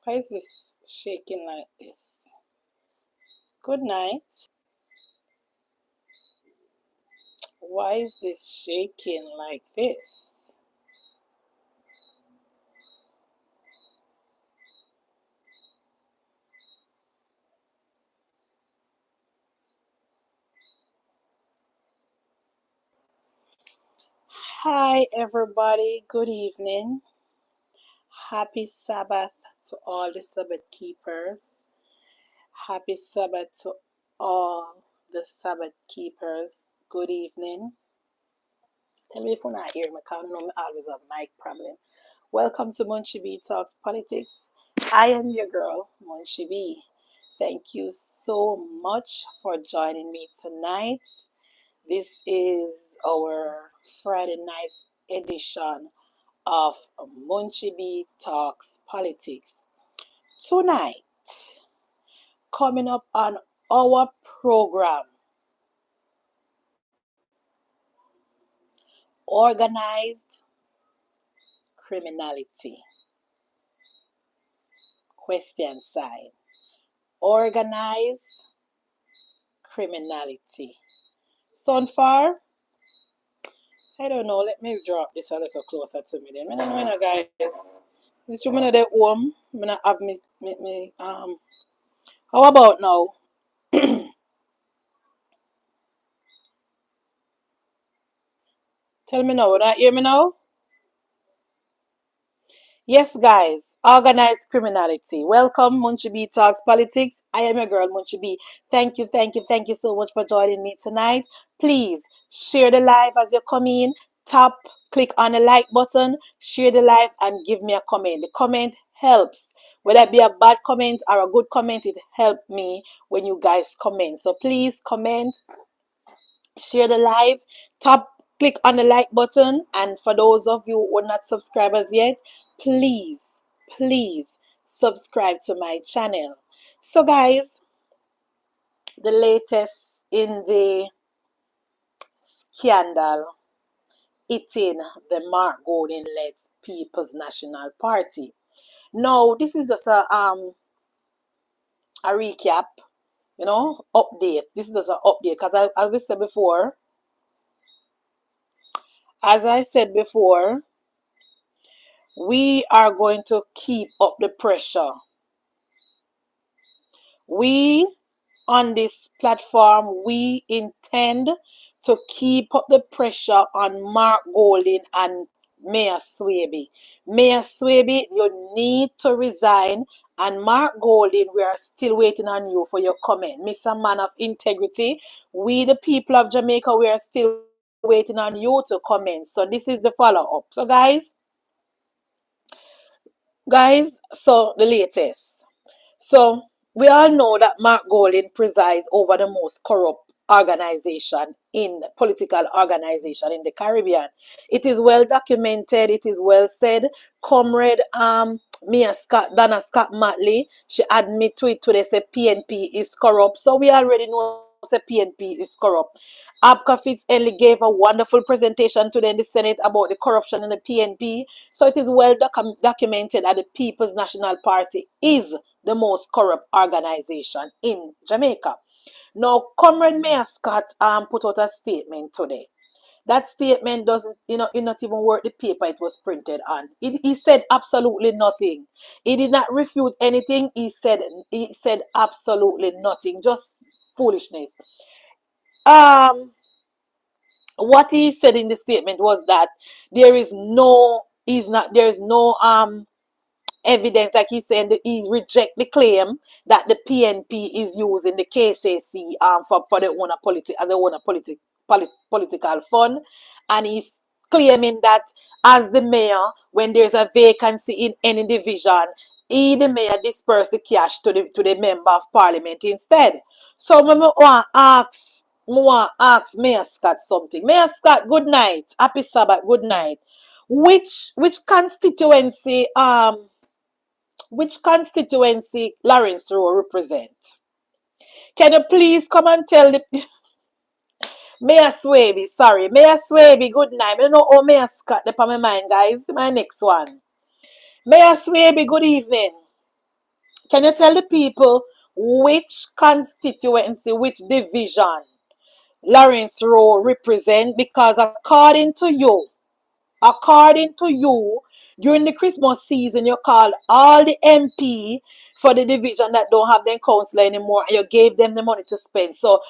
Why is this shaking like this? Good night. Why is this shaking like this? Hi, everybody. Good evening. Happy Sabbath to all the Sabbath keepers. Happy Sabbath to all the Sabbath keepers. Good evening. Tell me if you're not hearing me, because I know I always have mic problem. Welcome to MunchieB Talks Politics. I am your girl, MunchieB. Thank you so much for joining me tonight. This is our Friday night edition of MunchieB Talks Politics. Tonight, coming up on our program, organized criminality. Question sign. Organized criminality. Sound far? I don't know. Let me drop this a little closer to me then. I know, guys. This woman at the home. I have me. How about now? Tell me now. Would I hear me now? Yes, guys. Organized criminality. Welcome, MunchieB Talks Politics. I am your girl, MunchieB. Thank you so much for joining me tonight. Please share the live as you come in. Click on the like button, share the live, and give me a comment. The comment helps. Whether it be a bad comment or a good comment, it helps me when you guys comment. So please comment, share the live, click on the like button, and for those of you who are not subscribers yet, please subscribe to my channel. So guys, the latest in the scandal hitting the Mark Gordon led People's National Party. Now this is just a recap, update. This is just an update because as I said before, we are going to keep up the pressure. We on this platform, we intend to keep up the pressure on Mark Golding and Mayor Swaby. Mayor Swaby, you need to resign. And Mark Golding, we are still waiting on you for your comment. Mr. Man of Integrity, we the people of Jamaica, we are still waiting on you to comment. So this is the follow-up. So guys, so the latest. So we all know that Mark Golding presides over the most corrupt political organization in the Caribbean. It is well documented, it is well said. Comrade Donna Scott Matley, she admit to it today, say PNP is corrupt. So we already know say PNP is corrupt. Abka Fitz-Henley gave a wonderful presentation today in the Senate about the corruption in the PNP. So it is well documented that the People's National Party is the most corrupt organization in Jamaica. Now, Comrade Mayor Scott put out a statement today. That statement doesn't, it not even worth the paper it was printed on. He said absolutely nothing. He did not refute anything. He said absolutely nothing. Just foolishness. What he said in the statement was that there is no evidence, like he said, he reject the claim that the PNP is using the KCC for the political fund, and he's claiming that as the mayor, when there's a vacancy in any division, the mayor disperse the cash to the member of parliament instead. So I want to ask Mayor Scott something. Mayor Scott, good night. Happy Sabbath, good night. Which constituency Lawrence Rowe represent? Can you please come and tell the Mayor Swaby, sorry. Mayor Swaby, good night. I don't know how Mayor Scott up on my mind, guys. My next one. Mayor Swaby, good evening. Can you tell the people which constituency, which division Lawrence Rowe represent? Because according to you, during the Christmas season, you called all the MP for the division that don't have their councillor anymore, and you gave them the money to spend. So,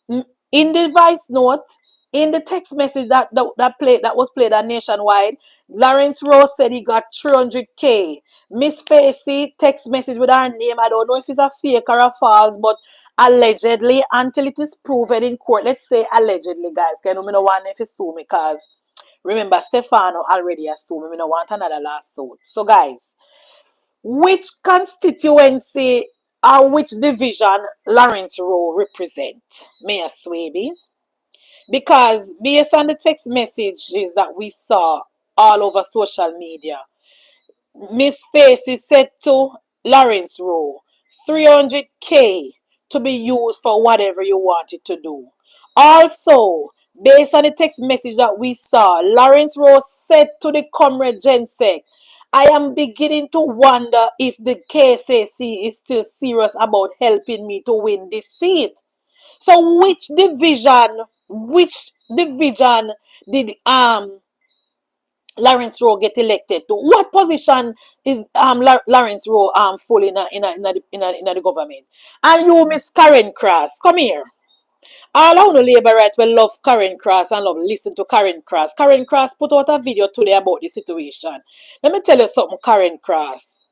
in the voice note, in the text message that was played on Nationwide, Lawrence Rowe said he got 300K. Miss Facey text message with her name. I don't know if it's a fake or a false, but allegedly, until it is proven in court. Let's say allegedly, guys. Can you know one if you sue me? Because remember, Stefano already assumed we don't want another lawsuit. So, guys, which constituency or which division Lawrence Rowe represent? Mayor Swaby? Because based on the text messages that we saw all over social media, Miss Facey said to Lawrence Rowe, 300K to be used for whatever you wanted to do. Also, based on the text message that we saw, Lawrence Rowe said to the comrade Jensek, I am beginning to wonder if the KCC is still serious about helping me to win this seat. So which division did Lawrence Rowe get elected to? What position is Lawrence Rowe full in the government? And you, Miss Karen Cross, come here. All I want to labor right will love Karen Cross and love listen to Karen Cross. Karen Cross put out a video today about the situation. Let me tell you something, Karen Cross.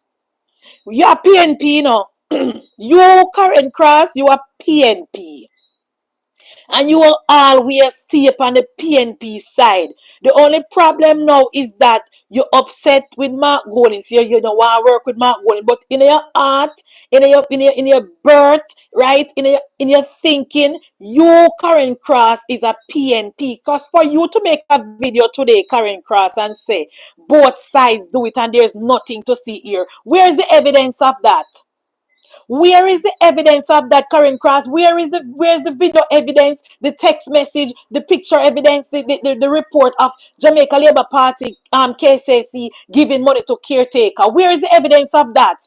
You are PNP, you know. You, Karen Cross, you are PNP. And you will always stay up on the PNP side. The only problem now is that you're upset with Mark Goldings. You don't want to work with Mark Goldings, but in your heart, in your birth, right, in your thinking, you, Karen Cross, is a PNP. Because for you to make a video today, Karen Cross, and say both sides do it and there's nothing to see here, where's the evidence of that? Where is the evidence of that, Karen Cross? Where's the video evidence, the text message, the picture evidence, the report of Jamaica Labour Party KCC giving money to caretaker? Where is the evidence of that?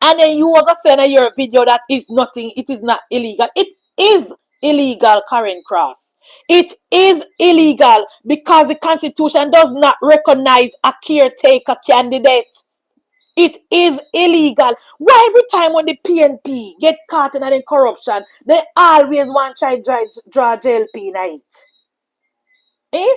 And then you are going to say in your video that is nothing, it is not illegal. It is illegal, Karen Cross. It is illegal because the Constitution does not recognize a caretaker candidate. It is illegal. Why every time when the PNP get caught in the corruption, they always want to draw jail in it? Eh?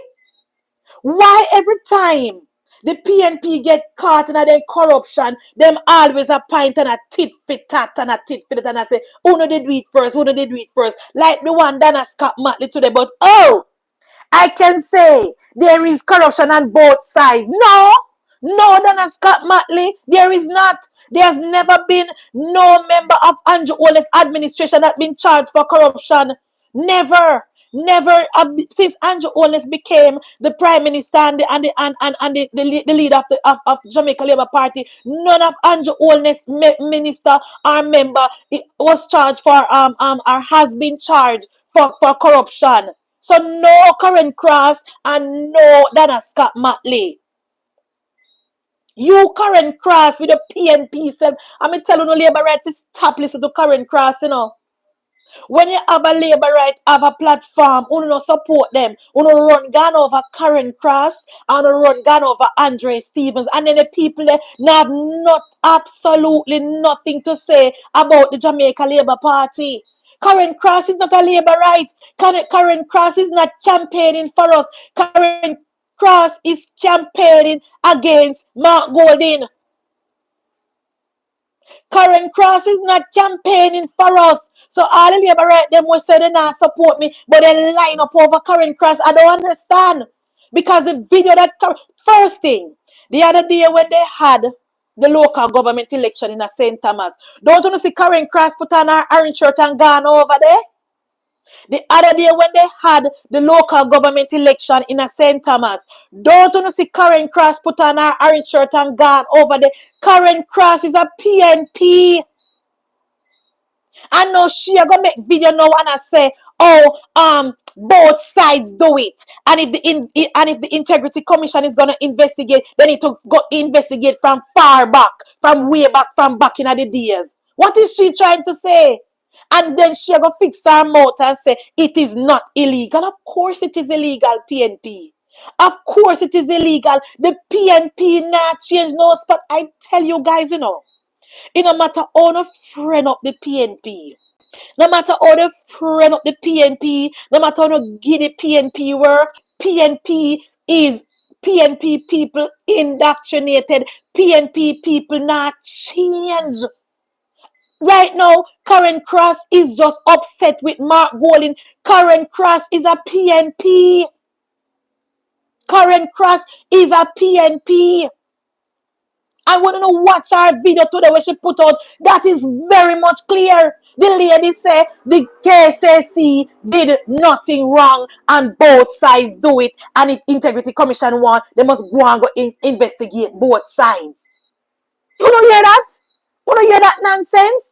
Why every time the PNP get caught in the corruption, them always a pint and a tit for tat and a tit for that and I say, who no did do it first, who no did do it first? Like the one Dana Scott Matley today, but I can say there is corruption on both sides. No, Dana Scott Matley, there is not. There's never been no member of Andrew Ole's administration that been charged for corruption. Never. Since Andrew Ole became the prime minister and the leader of Jamaica Labour Party, none of Andrew Ole's minister or member was charged for or has been charged for corruption. So no Karen Cross and no Dana Scott Matley. You, Karen Cross, with the PNP self. I'm telling you, Labour right to stop listening to Karen Cross, you know. When you have a Labour right, have a platform, you don't support them. You don't run gun over Karen Cross and you run gun over Andre Stevens. And then the people there have absolutely nothing to say about the Jamaica Labour Party. Karen Cross is not a Labour right. Karen Cross is not campaigning for us. Karen Cross is campaigning against Mark Golding. Karen Cross is not campaigning for us. So all the Labour right them will say they not support me, but they line up over Karen Cross. I don't understand. Because the video that first thing, the other day when they had the local government election in St. Thomas, don't you see Karen Cross put on her orange shirt and gone over there? The other day when they had the local government election in St. Thomas, don't you see Karen Cross put on her orange shirt and gone over there? Karen Cross is a PNP. I know she are going to make video now and I say, both sides do it, and if the Integrity Commission is gonna investigate, they need to go investigate from far back, from way back, from back in the days. What is she trying to say? And then she gonna fix her mouth and say it is not illegal. Of course it is illegal, PNP. Of course it is illegal. The PNP not change no spot. I tell you guys, it no matter how no friend up the PNP. No matter how they friend up the PNP, no matter how they give the PNP work, PNP is PNP people indoctrinated. PNP people not change. Right now, Karen Cross is just upset with Mark Golding. Karen Cross is a PNP. Karen Cross is a PNP. I want to watch our video today where she put out. That is very much clear. The lady said the KCC did nothing wrong and both sides do it. And if Integrity Commission want, they must go and investigate both sides. You don't hear that? You don't hear that nonsense?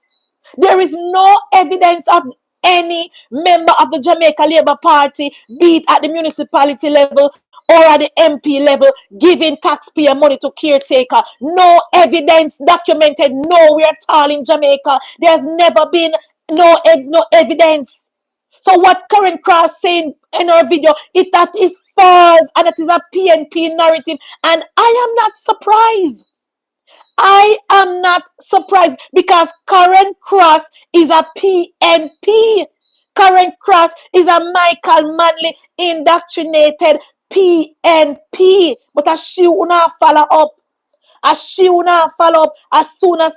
There is no evidence of any member of the Jamaica Labour Party, be it at the municipality level or at the MP level, giving taxpayer money to caretaker. No evidence documented nowhere at all in Jamaica. There's never been no evidence. So what Karen Cross saying in her video, that is false and it is a PNP narrative. And I am not surprised. I am not surprised because Karen Cross is a PNP. Karen Cross is a Michael Manley indoctrinated PNP. But as she will not follow up, as soon as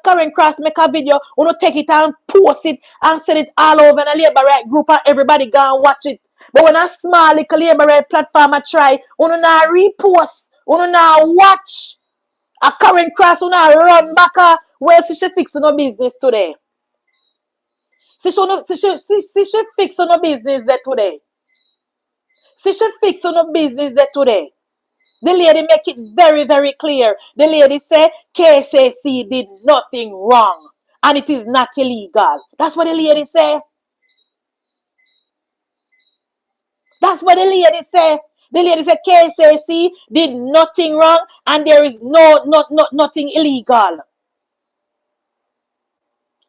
Karen Cross make a video, we will take it and post it and send it all over in a Labour Right group and everybody go and watch it. But when a small little Labour Right platform I try, we will not repost, we will not watch. A Karen Cross will not run back. Well, she fix no business today. She fix no business there today. She fix no business there today. The lady make it very, very clear. The lady say KCC did nothing wrong and it is not illegal. That's what the lady say. That's what the lady say. The lady said KCC did nothing wrong and there is nothing illegal.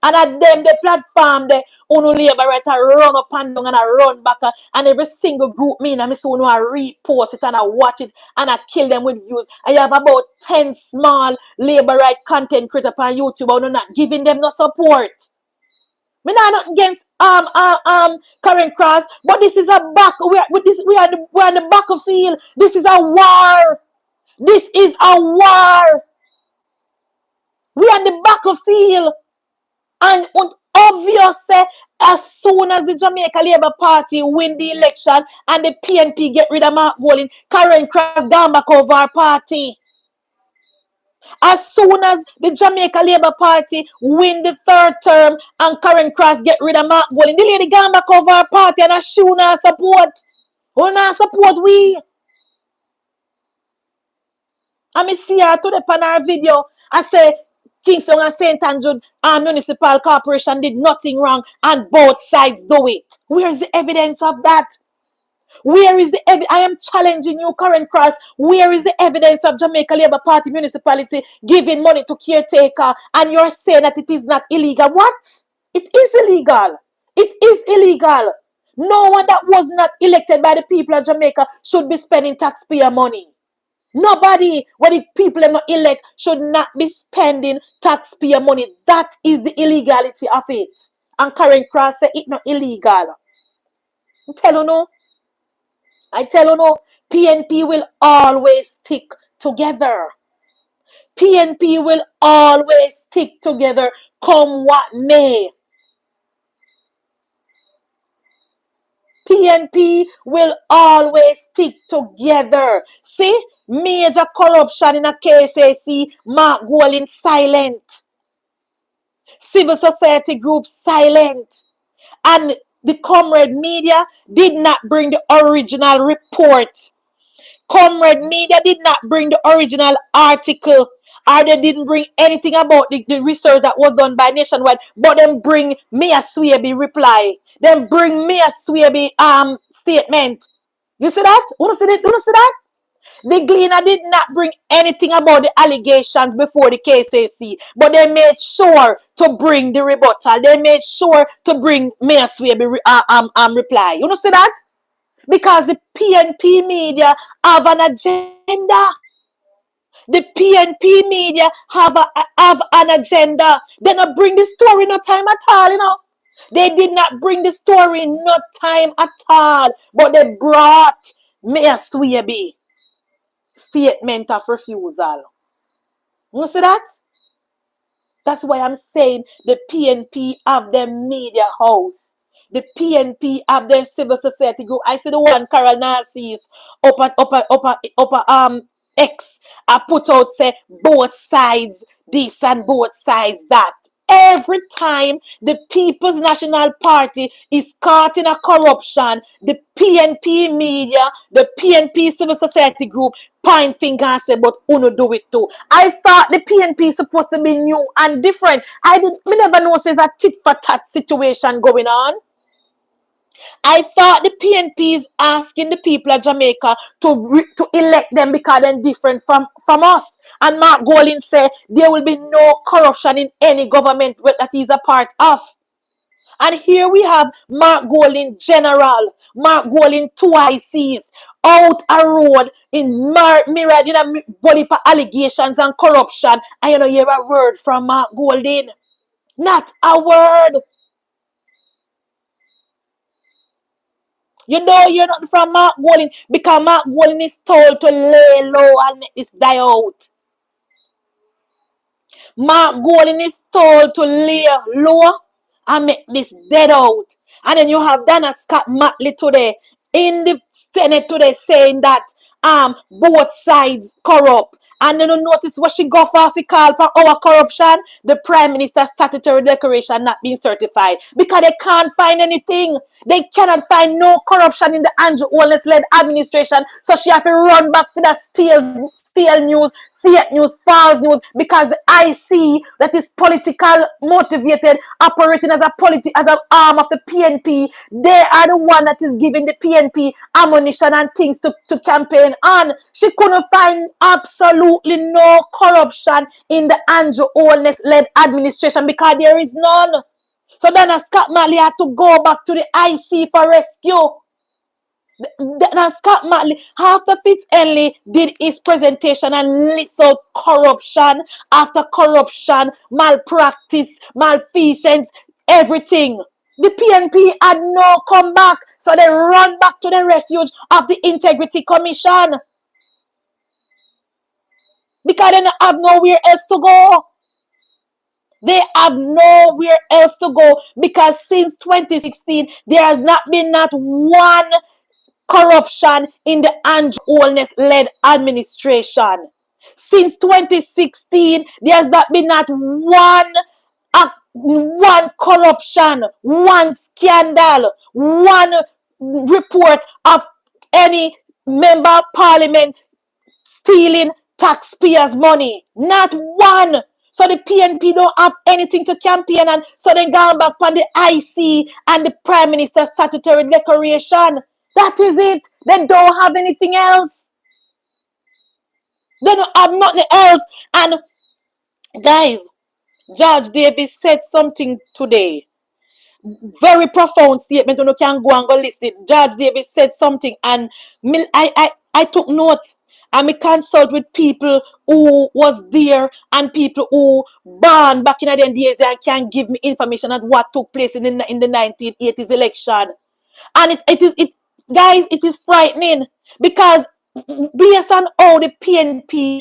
And at them, the platform, the Uno Labour Right run up and down and I run back. And every single group me and I say I repost it and I watch it and I kill them with views. And you have about 10 small Labour Right content creators on YouTube but I'm not giving them no support. Me not nothing against Karen Cross, but this is a back. We're on the battlefield. This is a war. This is a war. We're on the battlefield, and obviously, as soon as the Jamaica Labour Party win the election and the PNP get rid of Mark Golding, Karen Cross gone back over our party. As soon as the Jamaica Labour Party win the third term and Karen Cross get rid of Mark Golding, the lady gone back over our party and she will not support. Will not support we. And me see her to the panel video. I say Kingston and St. Andrew Municipal Corporation did nothing wrong and both sides do it. Where is the evidence of that? Where is the evidence? I am challenging you, Karen Cross. Where is the evidence of Jamaica Labour Party municipality giving money to caretaker and you're saying that it is not illegal? What? It is illegal. It is illegal. No one that was not elected by the people of Jamaica should be spending taxpayer money. Nobody, when the people are not elect, should not be spending taxpayer money. That is the illegality of it. And Karen Cross said it's not illegal. I tell you no, PNP will always stick together. PNP will always stick together, come what may. PNP will always stick together. See, major corruption in a KCC, Mark Golding silent. Civil society groups silent. And the Comrade Media did not bring the original report. Comrade Media did not bring the original article or they didn't bring anything about the research that was done by Nationwide, but them bring Mia Swaby reply. Them bring Mia Swaby statement. You see that? You see that? You see that? The Gleaner did not bring anything about the allegations before the KCC, but they made sure to bring the rebuttal. They made sure to bring Mia Swaby reply. You know see that? Because the PNP media have an agenda. The PNP media have an agenda. They not bring the story no time at all, you know. They did not bring the story no time at all, but they brought Mia Swaby statement of refusal. You see that? That's why I'm saying the PNP have their media house. The PNP have their civil society group. I see the one Carol Narcisse upper X. I put out say both sides this and both sides that. Every time the People's National Party is caught in a corruption, the PNP media, the PNP civil society group point finger and say, but Uno do it too. I thought the PNP is supposed to be new and different. Me never know there's a tit for tat situation going on. I thought the PNP is asking the people of Jamaica to elect them because they're different from us. And Mark Golin said there will be no corruption in any government that he's a part of. And here we have Mark Golin General, Mark Golin 2 ICs, out a road in mirrored, you know, body for allegations and corruption. And you know, hear a word from Mark Golin. Not a word. You know you're not from Mark Golin because Mark Golin is told to lay low and make this die out. Mark Golin is told to lay low and make this dead out. And then you have Dana Scott Matley today in the Senate today saying that both sides corrupt. And then you notice what she go for if call for our corruption, the Prime Minister's statutory declaration not being certified. Because they can't find anything. They cannot find no corruption in the Andrew Holness-led administration. So she have to run back for that stale news, fake news, false news, because the IC that is political motivated, operating as an arm of the PNP, they are the one that is giving the PNP ammunition and things to campaign on. She couldn't find absolutely no corruption in the Andrew Holness-led administration because there is none. So Dana Scott Matley had to go back to the IC for rescue. Dana Scott Matley, after Fitz-Henley did his presentation and list out corruption after corruption, malpractice, malfeasance, everything. The PNP had no comeback, so they run back to the refuge of the Integrity Commission. Because they don't have nowhere else to go. They have nowhere else to go because since 2016, there has not been not one corruption in the Andrew Holness-led administration. Since 2016, there has not been not one corruption, one scandal, one report of any member of parliament stealing taxpayers' money. Not one. So the PNP don't have anything to campaign on. So they gone back on the IC and the Prime Minister's statutory declaration. That is it. They don't have anything else. They don't have nothing else. And guys, Judge Davis said something today. Very profound statement. You can go and go listen. Judge Davis said something and I took note. And we consult with people who was there and people who born back in the days and can give me information on what took place in the 1980s election. And guys, it is frightening because based on how the PNP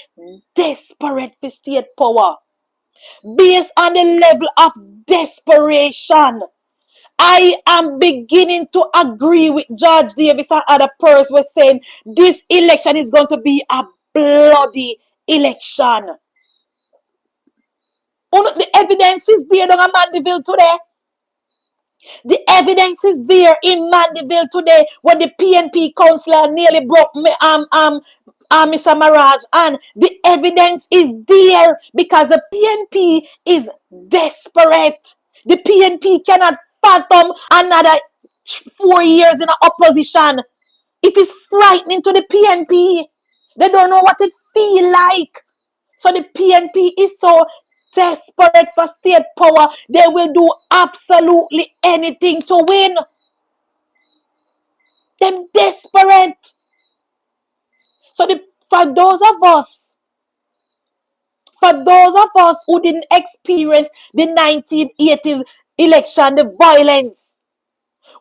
desperate for state power, based on the level of desperation, I am beginning to agree with Judge Davis and other persons were saying this election is going to be a bloody election. The evidence is there in Mandeville today. The evidence is there in Mandeville today when the PNP councillor nearly broke Mr. Maraj, and the evidence is there because the PNP is desperate. The PNP cannot fathom another 4 years in opposition. It is frightening to the PNP. They don't know what it feels like. So the PNP is so desperate for state power, they will do absolutely anything to win. They're desperate. So for those of us who didn't experience the 1980s election, the violence,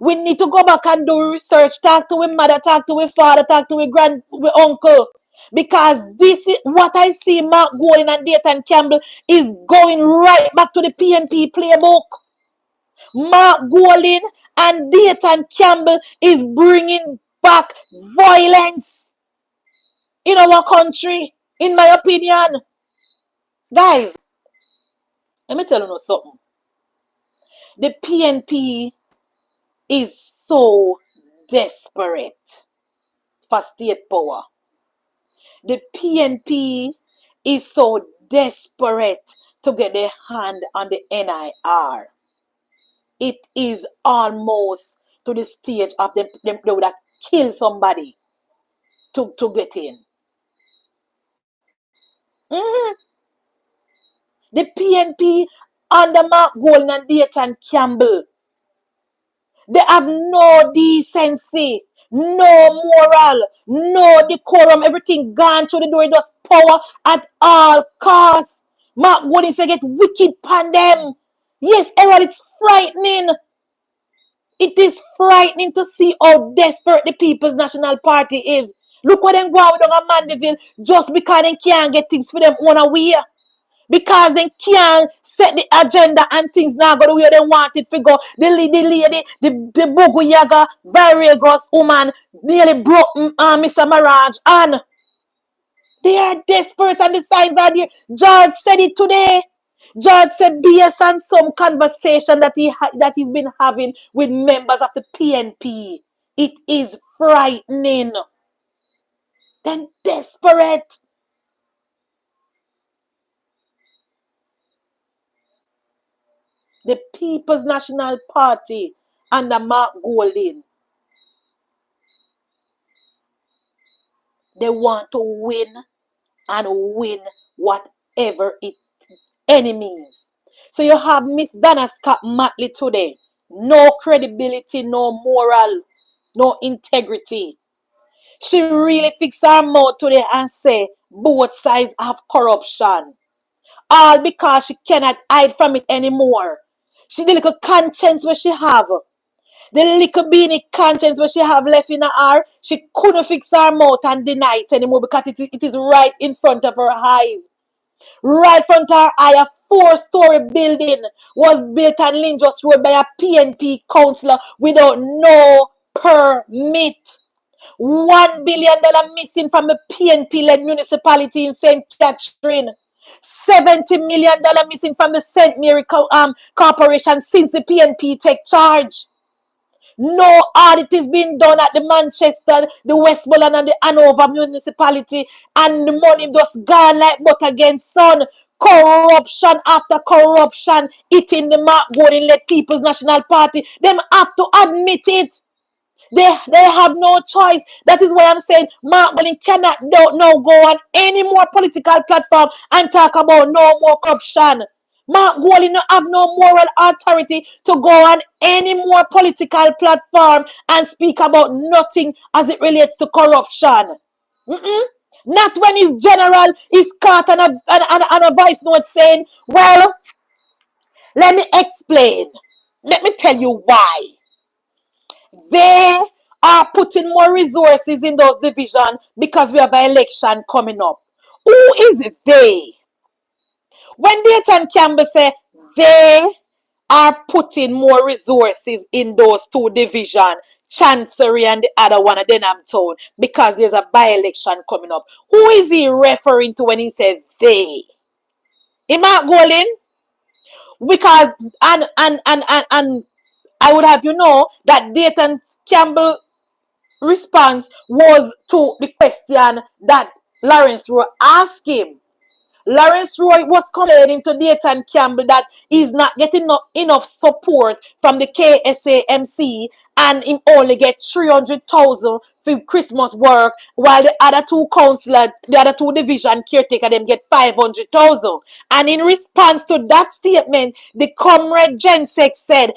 we need to go back and do research, talk to our mother, talk to our father, talk to our uncle. Because this is what I see Mark Golding and Dayton Campbell is going right back to the PNP playbook. Mark Golding and Dayton Campbell is bringing back violence in our country, in my opinion. Guys, let me tell you something. The PNP is so desperate for state power. The PNP is so desperate to get their hand on the NIR. It is almost to the stage of them they would have killed somebody to get in. The PNP under Mark Golding and Dayton Campbell, they have no decency, no moral, no decorum, everything gone through the door, just power at all costs. Mark Golding say get wicked upon them. Yes, Errol, it's frightening. It is frightening to see how desperate the People's National Party is. Look what them go out on Mandeville just because they can't get things for them own way. Because they can't set the agenda and things now go the way they want it to go. The lady, the Bogu Yaga, Varagos woman, nearly broke Mr. Maraj. And they are desperate and the signs are there. George said it today. George said based on some conversation that he's been having with members of the PNP, it is frightening. They're desperate. The People's National Party under Mark Golding, they want to win and win whatever any means. So you have Miss Donna Scott Matley today. No credibility, no moral, no integrity. She really fixed her mouth today and say both sides have corruption. All because she cannot hide from it anymore. She the little conscience where she have. The little beanie conscience where she have left in her, she couldn't fix her mouth and deny it anymore because it is right in front of her eyes. Right in front of her eye, a 4-story building was built on Lindros Road by a PNP councillor without no permit. $1 billion missing from a PNP-led municipality in St. Catherine. $70 million missing from the St. Mary Corporation since the PNP take charge. No audit is being done at the Manchester, the Westmoreland and the Hanover municipality, and the money just gone like butter against sun. Corruption after corruption eating the Mark Golding-led People's National Party. Them have to admit it. They have no choice. That is why I'm saying Mark Golding cannot now go on any more political platform and talk about no more corruption. Mark Golding don't have no moral authority to go on any more political platform and speak about nothing as it relates to corruption. Not when his general is caught on a voice note saying, well, let me explain. Let me tell you why. They are putting more resources in those divisions because we have an election coming up. Who is they? When Dayton Campbell say they are putting more resources in those two divisions, Chancery and the other one at Denham Town, because there's a by-election coming up. Who is he referring to when he said they? Am I Golding? Because and I would have you know that Dayton Campbell response was to the question that Lawrence Rowe asked him. Lawrence Roy was complaining to Dayton Campbell that he's not getting enough support from the KSAMC and him only get 300,000 for Christmas work, while the other two councillors, the other two division caretaker, them get 500,000. And in response to that statement, the comrade Jensek said,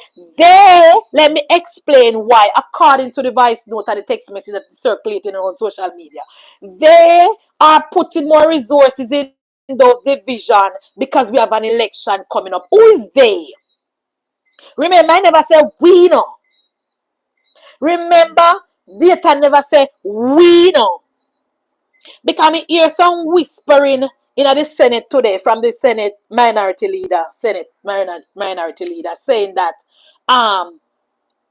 let me explain why, according to the voice note and the text message that is circulating on social media, they are putting more resources in those division because we have an election coming up. Who is they? Remember, I never said we know. Remember, Data never said we know. Because I hear some whispering in the Senate today from the Senate minority leader, saying that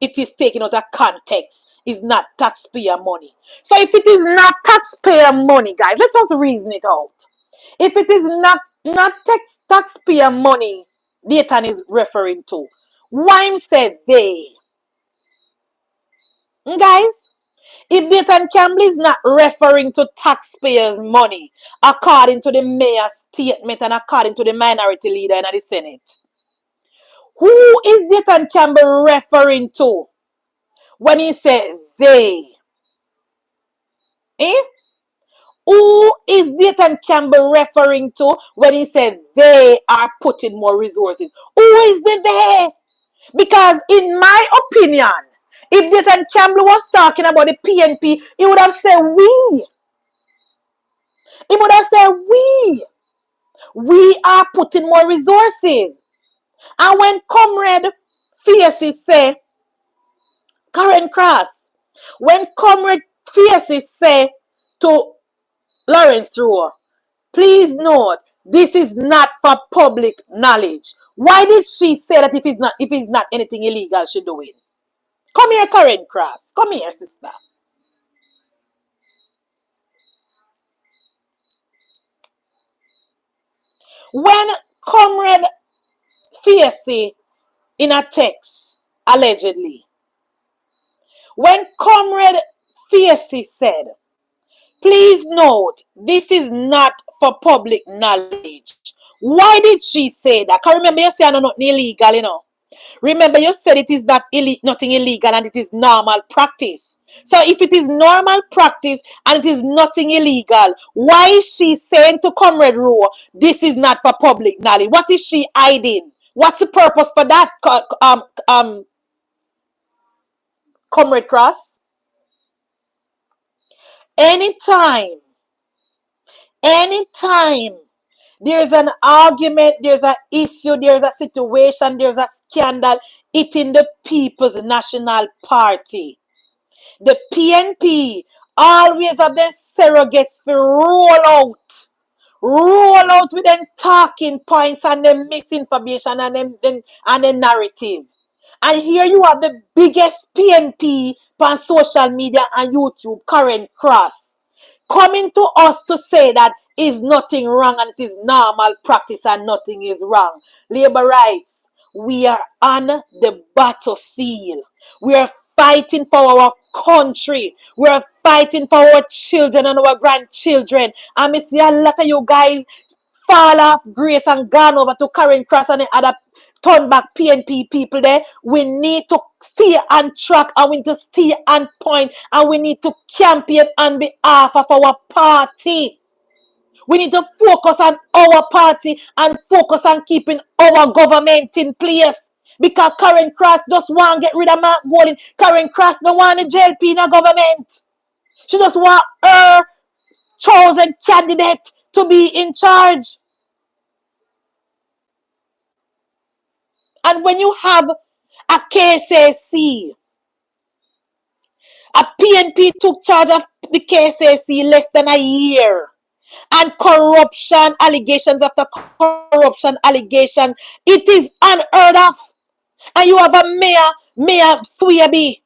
it is taken out of context, is not taxpayer money. So if it is not taxpayer money, guys, let's also reason it out. If it is not taxpayer money Dayton is referring to, why said they? Guys, if Dayton Campbell is not referring to taxpayers' money, according to the mayor's statement and according to the minority leader in the Senate, who is Dayton Campbell referring to when he said they? Who is Dayton Campbell referring to when he said they are putting more resources? Who is the they? Because in my opinion, if Dayton Campbell was talking about the PNP, he would have said we. He would have said we. We are putting more resources. And when Comrade Faces say, Karen Cross, when Comrade Faces say to Lawrence Rowe, please note, this is not for public knowledge. Why did she say that if it's not anything illegal she's doing? Come here, Karen Cross. Come here, sister. When Comrade Facey in a text, allegedly, when Comrade Facey said, please note, this is not for public knowledge. Why did she say that? Because remember you said nothing illegal, you know. Remember you said it is nothing illegal and it is normal practice. So if it is normal practice and it is nothing illegal, why is she saying to Comrade Rowe, this is not for public knowledge? What is she hiding? What's the purpose for that, Comrade Cross? Anytime there's an argument, there's an issue, there's a situation, there's a scandal, it in the People's National Party. The PNP always have their surrogates to roll out with them talking points and them misinformation and the narrative. And here you have the biggest PNP on social media and YouTube, Karen Cross, coming to us to say that is nothing wrong and it is normal practice and nothing is wrong. Labor rights, we are on the battlefield. We are fighting for our country. We are fighting for our children and our grandchildren. And I see a lot of you guys fall off grace and gone over to Karen Cross and the other turn back PNP people there. We need to stay on track and we need to stay on point and we need to campaign on behalf of our party. We need to focus on our party and focus on keeping our government in place. Because Karen Cross just want to get rid of Mark Golding. Karen Cross don't want a JLP in a government. She just want her chosen candidate to be in charge. And when you have a KSAC, a PNP took charge of the KSAC less than a year. And corruption allegations after corruption allegation, it is unheard of. And you have a Mayor Swaby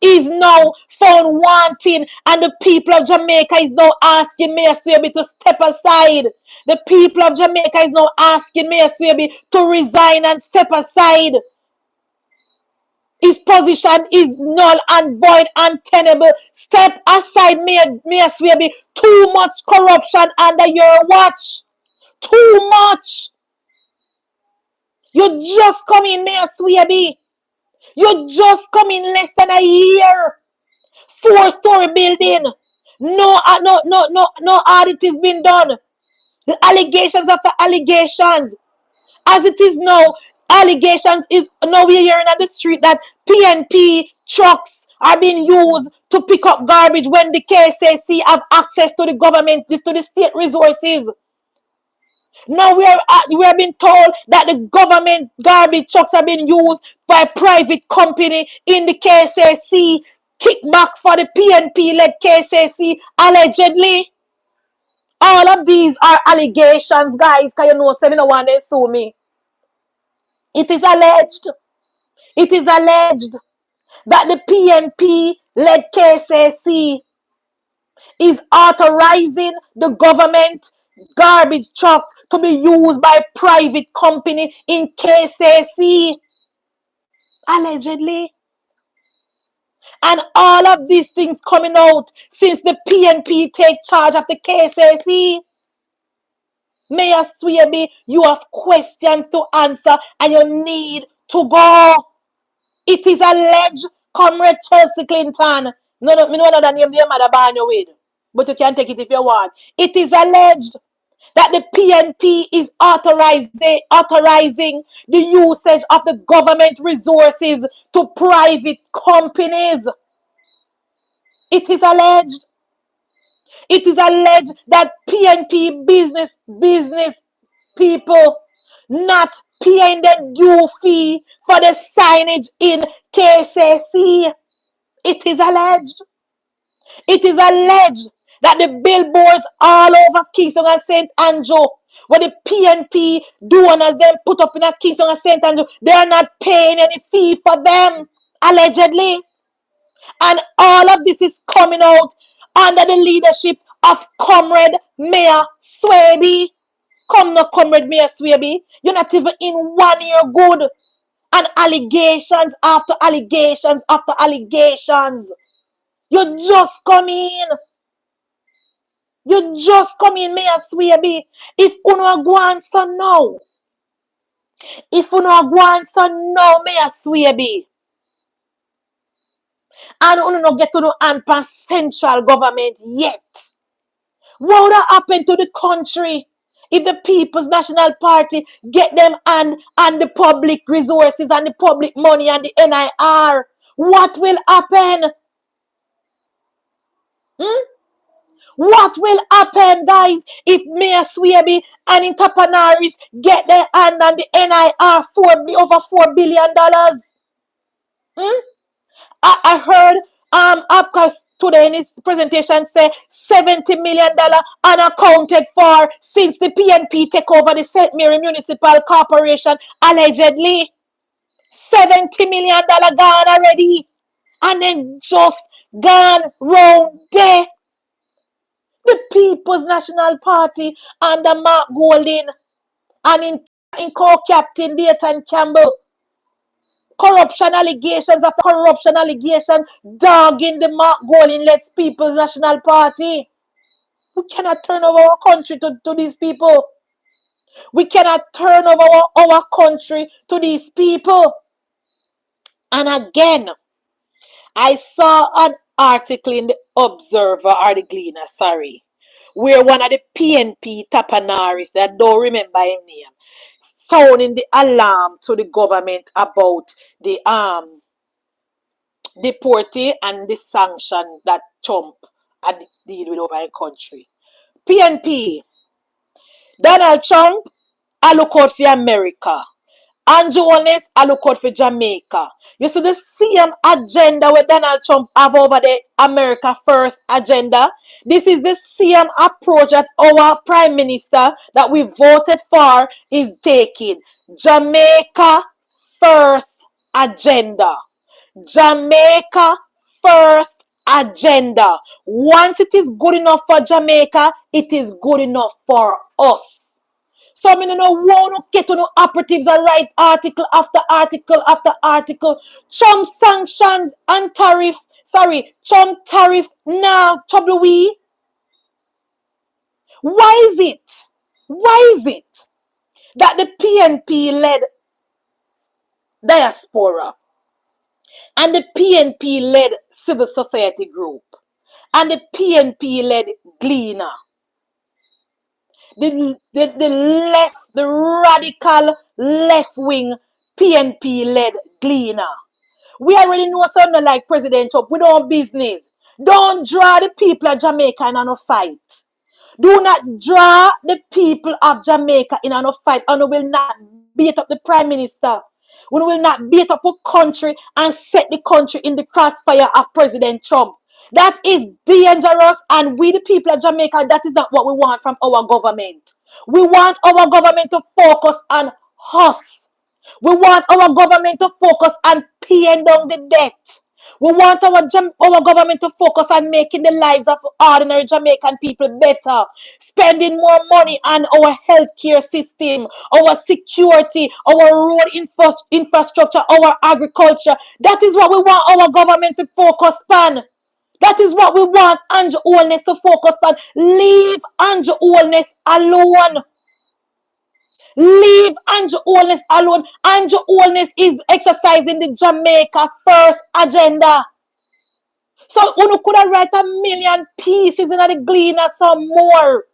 is now found wanting, and the people of Jamaica is now asking Mayor Swaby to step aside. The people of Jamaica is now asking Mayor Swaby to resign and step aside. His position is null and void and tenable. Step aside, Mia Swaby. Too much corruption under your watch. Too much. You just come in, Mia Swaby. You just come in less than a year. 4-story building. No audit has been done. The allegations after allegations. As it is now, allegations is now we're hearing on the street that PNP trucks are being used to pick up garbage when the KSAC have access to the government, to the state resources. Now we are being told that the government garbage trucks are being used by private company in the KSAC, kickbacks for the PNP-led KSAC, allegedly. All of these are allegations, guys, because you know, 701 they sue me. It is alleged that the PNP-led KSAC is authorizing the government garbage truck to be used by private company in KSAC. Allegedly. And all of these things coming out since the PNP take charge of the KSAC. Mayor Swaby, you have questions to answer and you need to go. It is alleged, Comrade Chelsea Clinton. No, me know another name the mother ban you with. But you can take it if you want. It is alleged that the PNP is authorizing the usage of the government resources to private companies. It is alleged. It is alleged that PNP business people not paying the due fee for the signage in KSAC. It is alleged. It is alleged that the billboards all over Kingston and St. Andrew, where the PNP donors them put up in a Kingston and St. Andrew, they are not paying any fee for them, allegedly. And all of this is coming out under the leadership of Comrade Mayor Swaby. Come now, Comrade Mayor Swaby. You're not even in 1 year good. And allegations after allegations after allegations. You just come in. You just come in, Mayor Swaby. If you don't go on so now. If you don't go on so now, Mayor Swaby. And you don't get to the hand pan central government yet. What would have happened to the country if the People's National Party get them and the public resources and the public money and the NIR? What will happen? What will happen, guys, if Mayor Swaby and entrepreneurs get their hand on the NIR over $4 billion? I heard Apcas today in his presentation say $70 million unaccounted for since the PNP take over the St. Mary Municipal Corporation, allegedly. $70 million gone already. And then just gone round there. The People's National Party under Mark Golding and in co-captain Dayton Campbell. Corruption allegations after corruption allegations dogging the Mark Golding-led People's National Party. We cannot turn over our country to these people. We cannot turn over our country to these people. And again, I saw an article in the Observer or the Gleaner, where one of the PNP tapanaris, that I don't remember his name, sounding the alarm to the government about the deportee and the sanction that Trump had deal with over the country. PNP, Donald Trump, I look out for America. Andrew Holness, I look out for Jamaica. You see the same agenda where Donald Trump have over the America First agenda. This is the same approach that our Prime Minister that we voted for is taking. Jamaica First agenda. Jamaica First agenda. Once it is good enough for Jamaica, it is good enough for us. So I mean, no want to get to no operatives and write article after article after article. Trump sanctions and tariff. Sorry, Trump tariff now trouble we. Why is it? Why is it that the PNP led diaspora and the PNP led civil society group and the PNP led Gleaner, the left, the radical left wing PNP led Gleaner? We already know something like President Trump. We don't business. Don't draw the people of Jamaica in a fight. Do not draw the people of Jamaica in a fight, and we will not beat up the Prime Minister. We will not beat up a country and set the country in the crossfire of President Trump. That is dangerous, and we, the people of Jamaica, that is not what we want from our government. We want our government to focus on us. We want our government to focus on paying down the debt. We want our government to focus on making the lives of ordinary Jamaican people better, spending more money on our healthcare system, our security, our road infrastructure, our agriculture. That is what we want our government to focus on. That is what we want Andrew Holness to focus on. Leave Andrew Holness alone. Leave Andrew Holness alone. Andrew Holness is exercising the Jamaica First agenda. So you could have write 1,000,000 pieces in the Gleaner some more.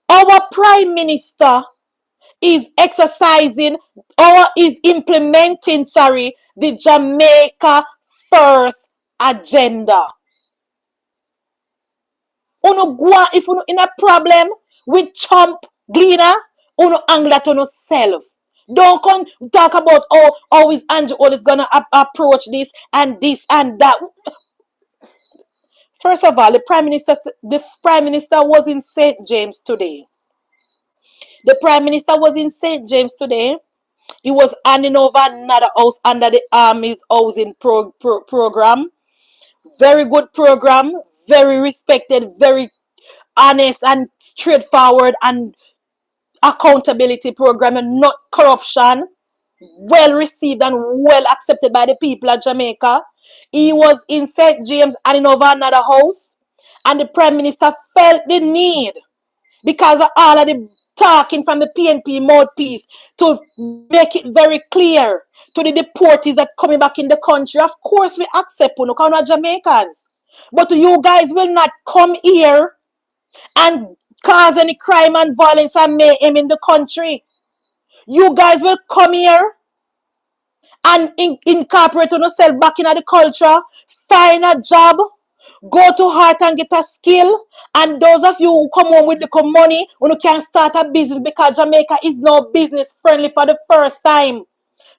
Our Prime Minister is exercising or is implementing, the Jamaica First agenda. If you in a problem with Trump Gleaner, you angle that on yourself. Don't come talk about how is Andrew Holness gonna approach this and that. First of all, the Prime Minister was in St. James today. The Prime Minister was in St. James today. He was handing over another house under the Army's housing program. Very good program, very respected, very honest and straightforward and accountability program, and not corruption. Well received and well accepted by the people of Jamaica. He was in St. James and in over another house, and the Prime Minister felt the need, because of all of the talking from the PNP mouthpiece, to make it very clear to the deportees that coming back in the country. Of course, we accept you, because we're Jamaicans, but you guys will not come here and cause any crime and violence and mayhem in the country. You guys will come here and incorporate yourself back into the culture, find a job, go to heart and get a skill. And those of you who come home with the money, when you can start a business, because Jamaica is now business friendly for the first time.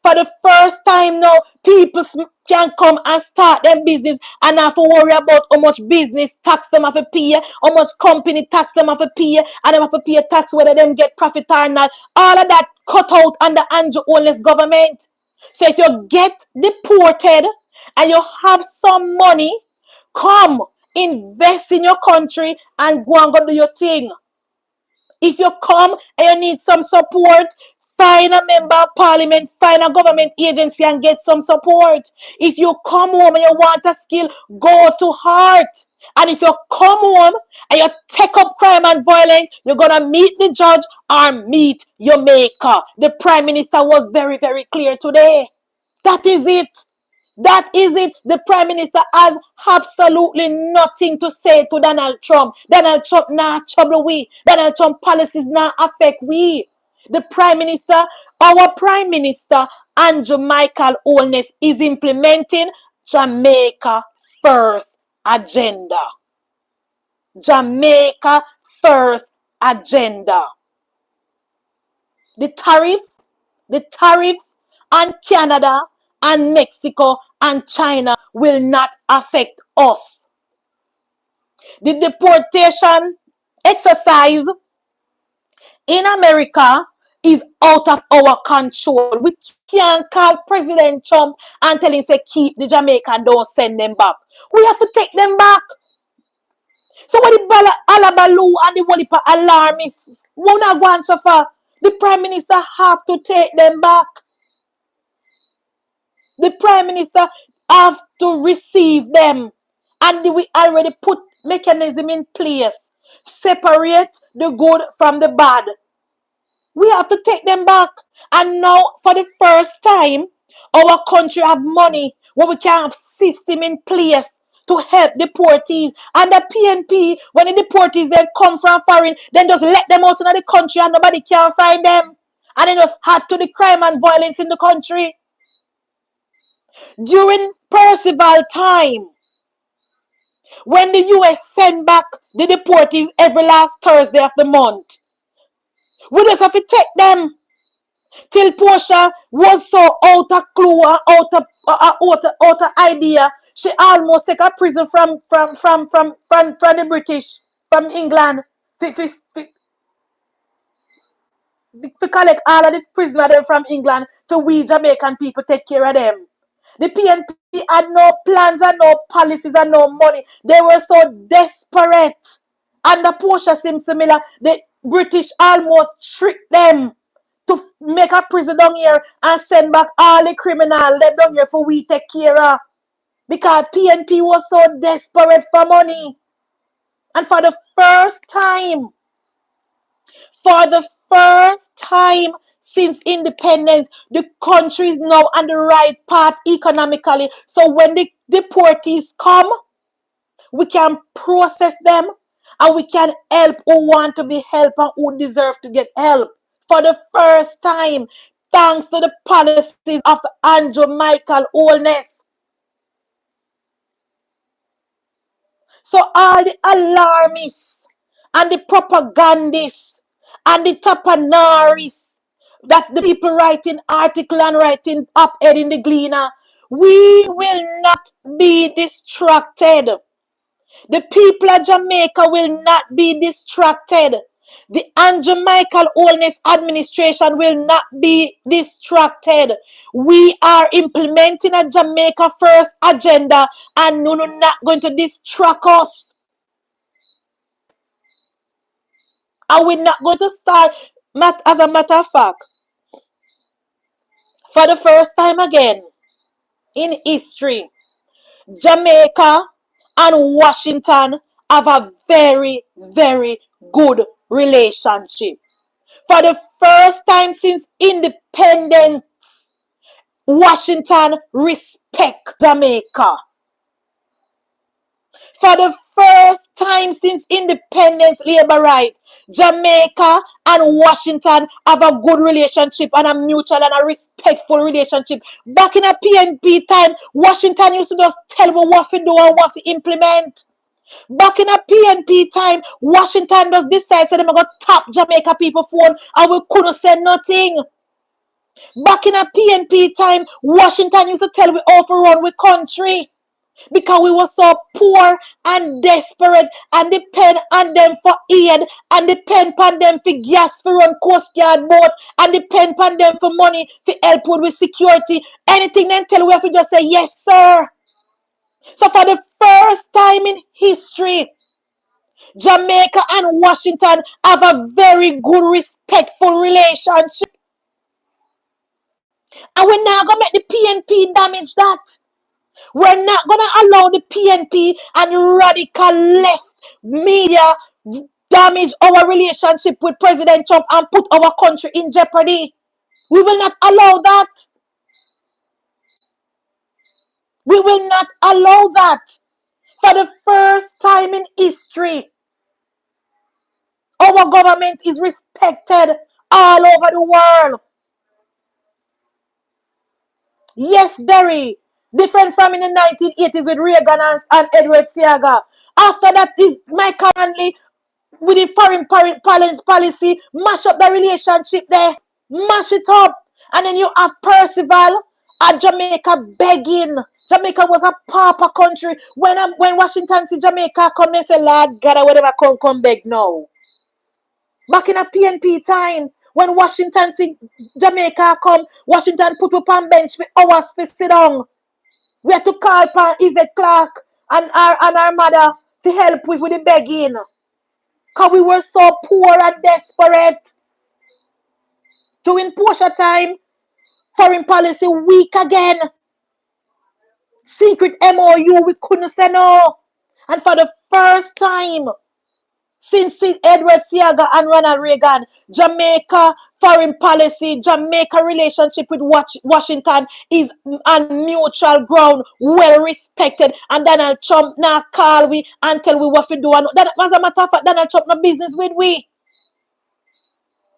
For the first time now, people can come and start their business and have to worry about how much business tax them have to pay, how much company tax them have to pay, and them have to pay tax whether them get profit or not. All of that cut out under Andrew Holness government. So if you get deported and you have some money, come, invest in your country and go and go do your thing. If you come and you need some support, find a member of parliament, find a government agency and get some support. If you come home and you want a skill, go to heart. And if you come home and you take up crime and violence, you're going to meet the judge or meet your maker. The Prime Minister was very, very clear today. That is it. That is it. The Prime Minister has absolutely nothing to say to Donald Trump. Donald Trump not trouble we. Donald Trump policies not affect we. The Prime Minister, our Prime Minister, Andrew Michael Holness, is implementing Jamaica First agenda. Jamaica First agenda. The tariffs on Canada and Mexico and China will not affect us. The deportation exercise in America is out of our control. We can't call President Trump and tell him say keep the Jamaican, don't send them back. We have to take them back. So what the alabaloo and the walipa alarmists, we not going so far. The Prime Minister have to take them back. The Prime Minister have to receive them. And we already put mechanism in place. Separate the good from the bad. We have to take them back. And now, for the first time, our country have money where we can have system in place to help deportees. And the PNP, when the deportees then come from foreign, then just let them out of the country and nobody can find them. And then just add to the crime and violence in the country. During Percival time, when the US send back the deportees every last Thursday of the month, we just have to take them till Portia was so out of clue, out of idea. She almost take a prison from the British, from England, to collect all of the prisoners from England, so we Jamaican people take care of them. The PNP had no plans and no policies and no money. They were so desperate. Under Portia Simpson-Miller, the British almost tricked them to make a prison down here and send back all the criminals them down here for we take care of. Because PNP was so desperate for money. And for the first time since independence, the country is now on the right path economically. So when the deportees come, we can process them and we can help who want to be helped and who deserve to get help. For the first time, thanks to the policies of Andrew Michael Holness. So all the alarmists and the propagandists and the tapanaris that the people writing article and writing op-ed in the Gleaner, we will not be distracted. The people of Jamaica will not be distracted. The Andrew Michael Holness administration will not be distracted. We are implementing a Jamaica First agenda and no, not going to distract us. And we're not going to start, as a matter of fact, for the first time again in history, Jamaica and Washington have a very, very good relationship. For the first time since independence, Washington respect Jamaica. For the first time since independence, labor right, Jamaica and Washington have a good relationship and a mutual and a respectful relationship. Back in a PNP time, Washington used to just tell me what to do and what to implement. Back in a PNP time, Washington just decided they're going to tap Jamaica people phone and we couldn't say nothing. Back in a PNP time, Washington used to tell we how to run we country. Because we were so poor and desperate and depend on them for aid and depend on them for gas for run Coast Guard boat and depend on them for money for help with security. Anything then tell we have to just say yes, sir. So for the first time in history, Jamaica and Washington have a very good, respectful relationship. And we're not going to make the PNP damage that. We're not going to allow the PNP and radical left media damage our relationship with President Trump and put our country in jeopardy. We will not allow that. We will not allow that. For the first time in history, our government is respected all over the world. Yes, Derry. Different from in the 1980s with Reagan and Edward Seaga. After that is Mike Conley with the foreign policy, mash up the relationship there. Mash it up. And then you have Percival at Jamaica begging. Jamaica was a pauper country. When Washington see Jamaica come, they say, Lord God, whatever come beg now. Back in a PNP time, when Washington see Jamaica come, Washington put up on bench for hours for sit down. We had to call upon Yvette Clark and our mother to help with the begging. Because we were so poor and desperate. During Portia time, foreign policy weak again. Secret MOU, we couldn't say no. And for the first time since Edward Seaga and Ronald Reagan, Jamaica foreign policy, Jamaica relationship with Washington is on mutual ground, well respected. And Donald Trump now call we and tell we what we do. And that, as a matter of fact, Donald Trump no business with we.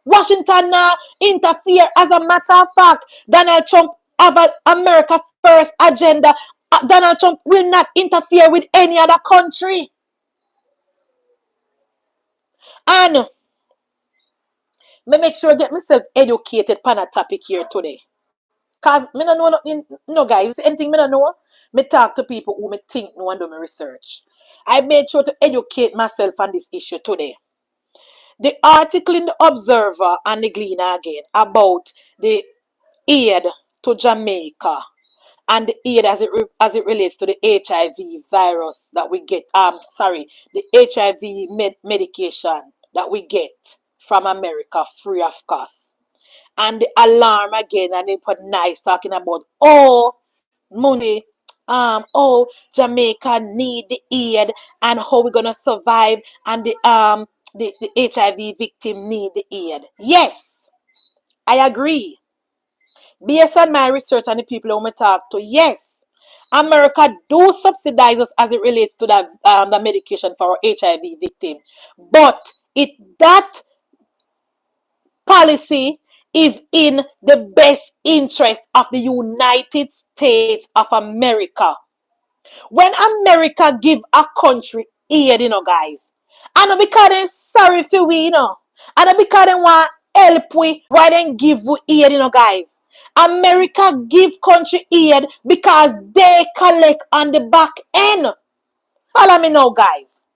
Washington now interfere. As a matter of fact, Donald Trump have an America first agenda. Donald Trump will not interfere with any other country. And me make sure I get myself educated on a topic here today. Because me don't know nothing, no guys, anything me don't know, me talk to people who me think know and do my research. I made sure to educate myself on this issue today. The article in the Observer and the Gleaner again about the aid to Jamaica and the aid as it relates to the HIV virus that we get, the HIV medication that we get from America free of cost. And the alarm again, and they put nice talking about money, Jamaica need the aid and how we're gonna survive, and the HIV victim need the aid. Yes, I agree. Based on my research and the people who I talk to, yes, America do subsidize us as it relates to the medication for our HIV victim, but that policy is in the best interest of the United States of America. When America give a country aid, guys, and because they're sorry for we, and because they want help we, why they give we aid, guys. America give country aid because they collect on the back end. Follow me now, guys.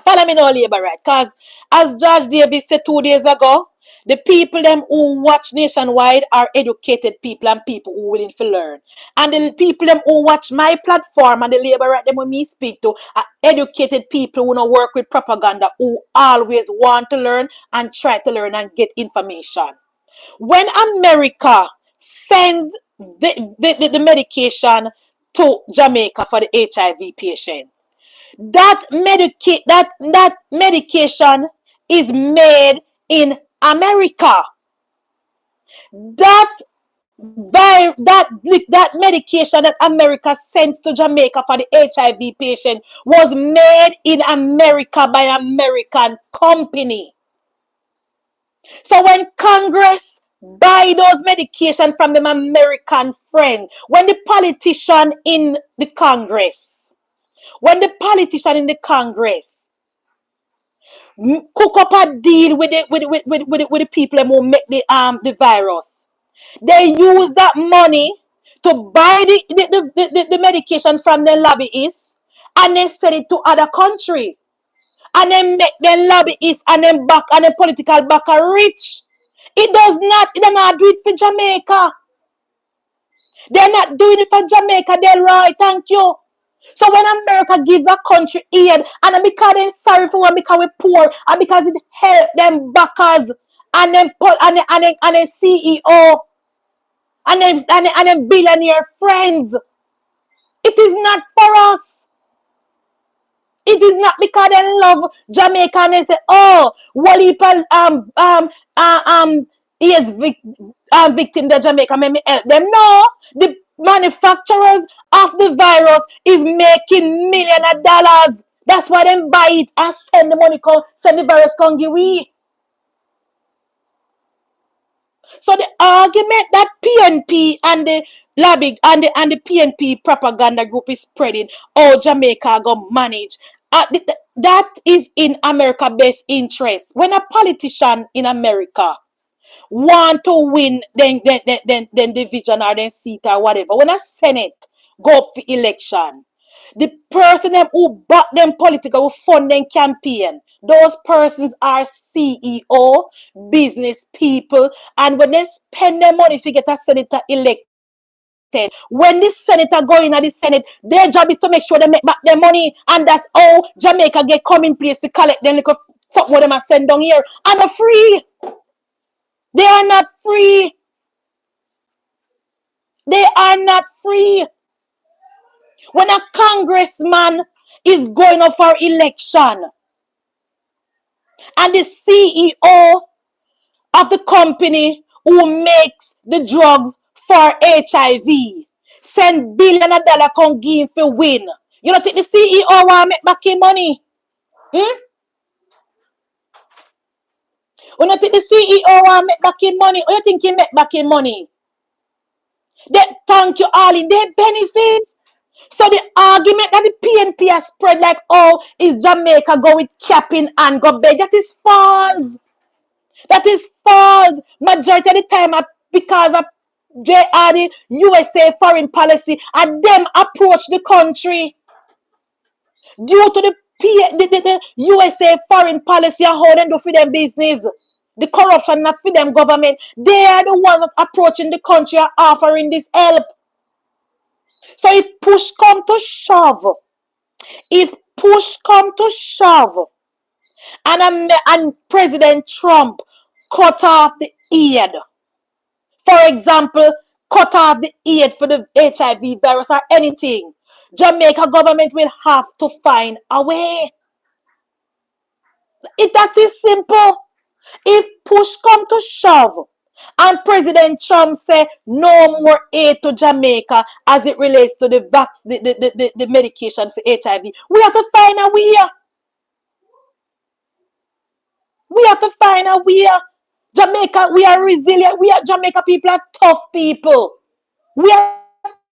Follow me now, labor right? Because as Judge Davis said 2 days ago, the people them who watch Nationwide are educated people and people who willing to learn. And the people them who watch my platform and the labor right them when me speak to are educated people who don't work with propaganda, who always want to learn and try to learn and get information. When America sends the medication to Jamaica for the HIV patient, that medication is made in America. That medication that America sends to Jamaica for the HIV patient was made in America by American company. So when Congress buy those medication from them American friend, when the politician in the Congress cook up a deal with the people who make the virus, they use that money to buy the medication from the lobbyists and they send it to other country. And then make them lobbyists and them back and the political backer rich. They're not do it for Jamaica. They're not doing it for Jamaica, Delroy. Thank you. So when America gives a country aid, and because they're sorry for one, because we're poor, and because it help them backers and them CEO and them billionaire friends, it is not for us. It is not because they love Jamaica and they say, Walipa is victim to Jamaica, let me help them. No, the manufacturers of the virus is making millions of dollars. That's why they buy it and send the money, send the virus come give we. So the argument that PNP and the lobby and the PNP propaganda group is spreading, Jamaica go manage, that is in America's best interest. When a politician in America want to win then division or then seat or whatever, when a Senate go up for election, the person who back them political, who fund them campaign, those persons are CEO, business people, and when they spend their money to get a senator elected, when this senator go in at the Senate, their job is to make sure they make back their money, and that's how Jamaica get come in place to collect them, something what them are send down here, and a free. They are not free. They are not free. When a congressman is going up for election and the CEO of the company who makes the drugs for HIV send billion of dollars come give him for win. You don't think the CEO want make back his money? Hmm? You don't think the CEO want make back his money? Or you think he make back his money? They thank you all in their benefits. So the argument that the PNP has spread like, oh, is Jamaica go with capping and go beg, that is false. That is false. Majority of the time, because of the USA foreign policy, and them approach the country due to the USA foreign policy and how they do for them business. The corruption not for them government. They are the ones that approaching the country and offering this help. So if push come to shove, and President Trump cut off the aid, for example, cut off the aid for the HIV virus or anything, Jamaica government will have to find a way. That is simple. If push come to shove and President Trump say no more aid to Jamaica as it relates to the medication for HIV, we have to find a way. We have to find a way. Jamaica, we are resilient. Jamaica people are tough people. We are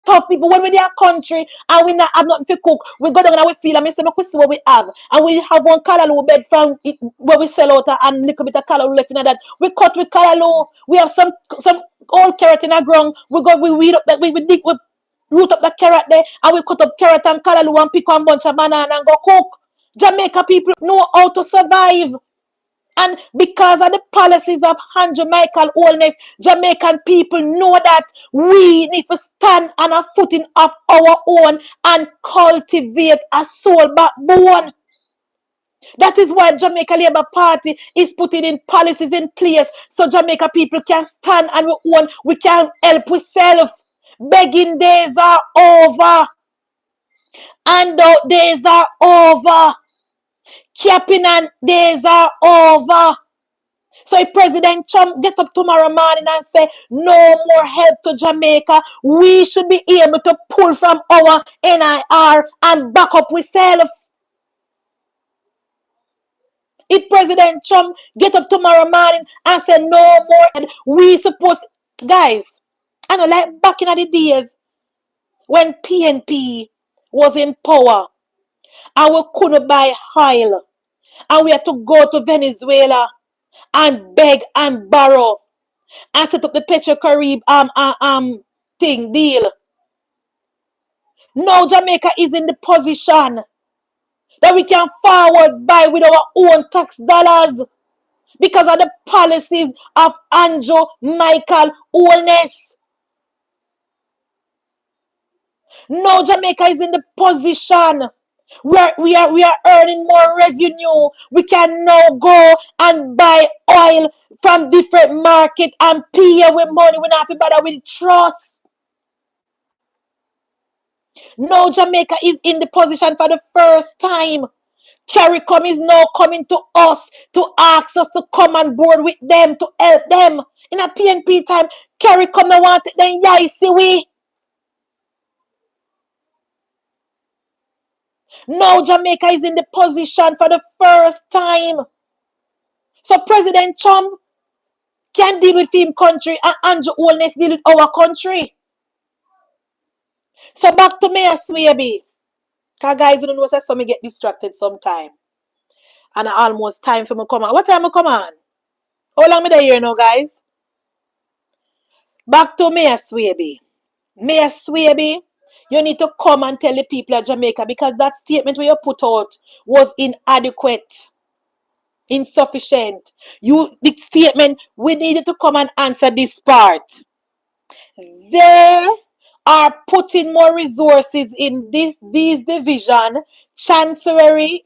tough people. When we're in our country and we not have nothing to cook, we go down and we feel and we say, we see what we have. And we have one callaloo bed from it, where we sell out and a little bit of callaloo left in that. We cut with callaloo. We have some old carrot in our ground. We weed up that, we dig, we root up the carrot there, and we cut up carrot and callaloo and pick one bunch of banana and go cook. Jamaica people know how to survive. And because of the policies of Andrew Michael Holness, Jamaican people know that we need to stand on a footing of our own and cultivate a soul backbone. That is why Jamaica Labour Party is putting in policies in place so Jamaica people can stand on our own. We can help ourselves. Begging days are over. Handout days are over. Capping and days are over. So if President Trump get up tomorrow morning and say no more help to Jamaica, we should be able to pull from our NIR and back up ourselves. If President Trump get up tomorrow morning and say no more, we supposed, guys, I know, like back in the days when PNP was in power and we couldn't buy oil and we had to go to Venezuela and beg and borrow and set up the Petro-Carib deal. Now Jamaica is in the position that we can forward buy with our own tax dollars because of the policies of Andrew Michael Holness. Now Jamaica is in the position where we are earning more revenue. We can now go and buy oil from different market and pay with money. We don't have to bother with trust. Now Jamaica is in the position for the first time. CARICOM is now coming to us to ask us to come on board with them to help them. In a PNP time, CARICOM no want it then yaisi we. Now Jamaica is in the position for the first time. So President Trump can deal with him country and Andrew Holness deal with our country. So back to Mayor Swaby. Because guys, you don't know say so me get distracted sometime. And almost time for me come on. What time I come on? How long me there here now, guys? Back to Mayor Swaby. Mayor Swaby, you need to come and tell the people of Jamaica because that statement where you put out was inadequate, insufficient. The statement, we needed to come and answer this part. They are putting more resources in these division, Chancery,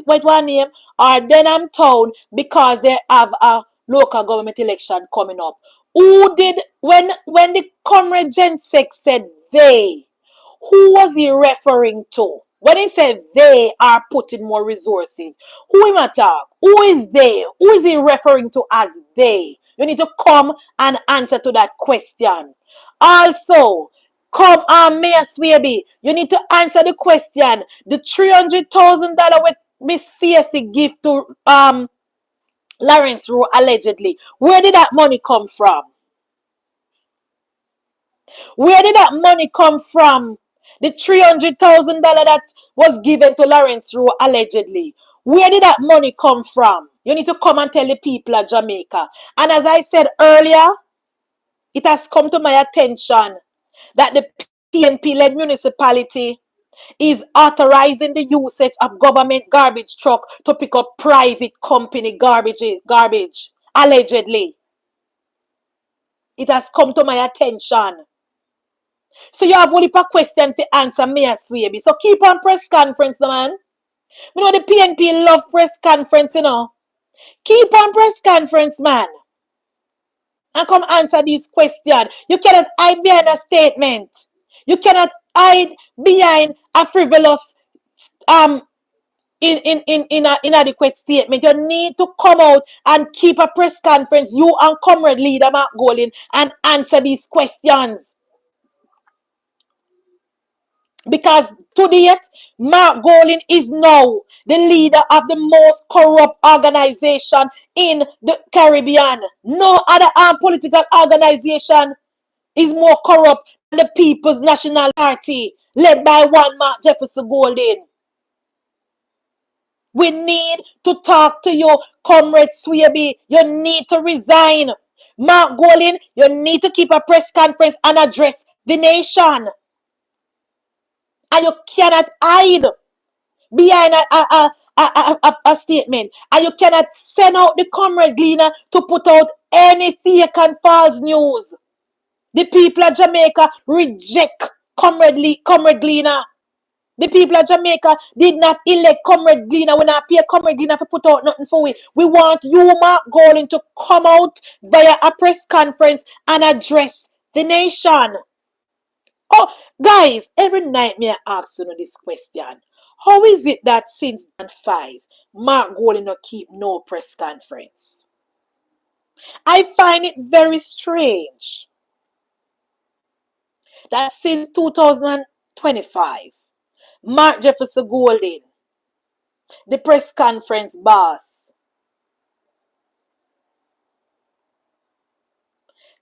what one name, or Denham Town, because they have a local government election coming up. Who did, when the comrade Jensek said they, who was he referring to? When he said they are putting more resources, who him attack? Who is they? Who is he referring to as they? You need to come and answer to that question. Also, come on, Mayor Swaby, you need to answer the question. The $300,000 with Miss Fiercy give to Lawrence Rowe allegedly. Where did that money come from? Where did that money come from? The $300,000 that was given to Lawrence Rowe allegedly. Where did that money come from? You need to come and tell the people of Jamaica. And as I said earlier, it has come to my attention that the PNP-led municipality is authorizing the usage of government garbage truck to pick up private company garbage, allegedly. It has come to my attention. So you have only a question to answer, Mayor Swaby. So keep on press conference, man. You know the PNP love press conference, you know. Keep on press conference, man. And come answer these questions. You cannot hide behind a statement. You cannot hide behind a frivolous inadequate statement. You need to come out and keep a press conference, you and comrade leader Mark Golin, and answer these questions. Because to date, Mark Golin is now the leader of the most corrupt organization in the Caribbean. No other political organization is more corrupt than the People's National Party, led by one Mark Jefferson Golden. We need to talk to you, Comrade Swaby. You need to resign. Mark Golin, you need to keep a press conference and address the nation. And you cannot hide behind a statement. And you cannot send out the Comrade Gleaner to put out any fake and false news. The people of Jamaica reject Comrade Gleaner. The people of Jamaica did not elect Comrade Gleaner. We not pay Comrade Gleaner to put out nothing for we. We want you, Mark Golin, to come out via a press conference and address the nation. Oh, guys, every night me I ask you this question. How is it that since 2005, Mark Golin not keep no press conference? I find it very strange that since 2025, Mark Jefferson Golden, the press conference boss.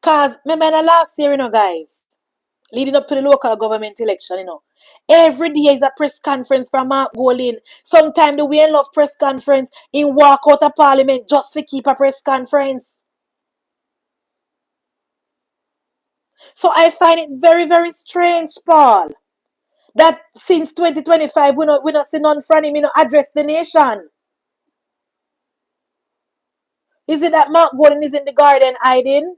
Because remember in the last year, guys, leading up to the local government election, every day is a press conference from Mark Golin. Sometimes the way love press conference in walk out of parliament just to keep a press conference. So I find it very, very strange, Paul, that since 2025, we not see none from him, address the nation. Is it that Mark Golin is in the garden hiding?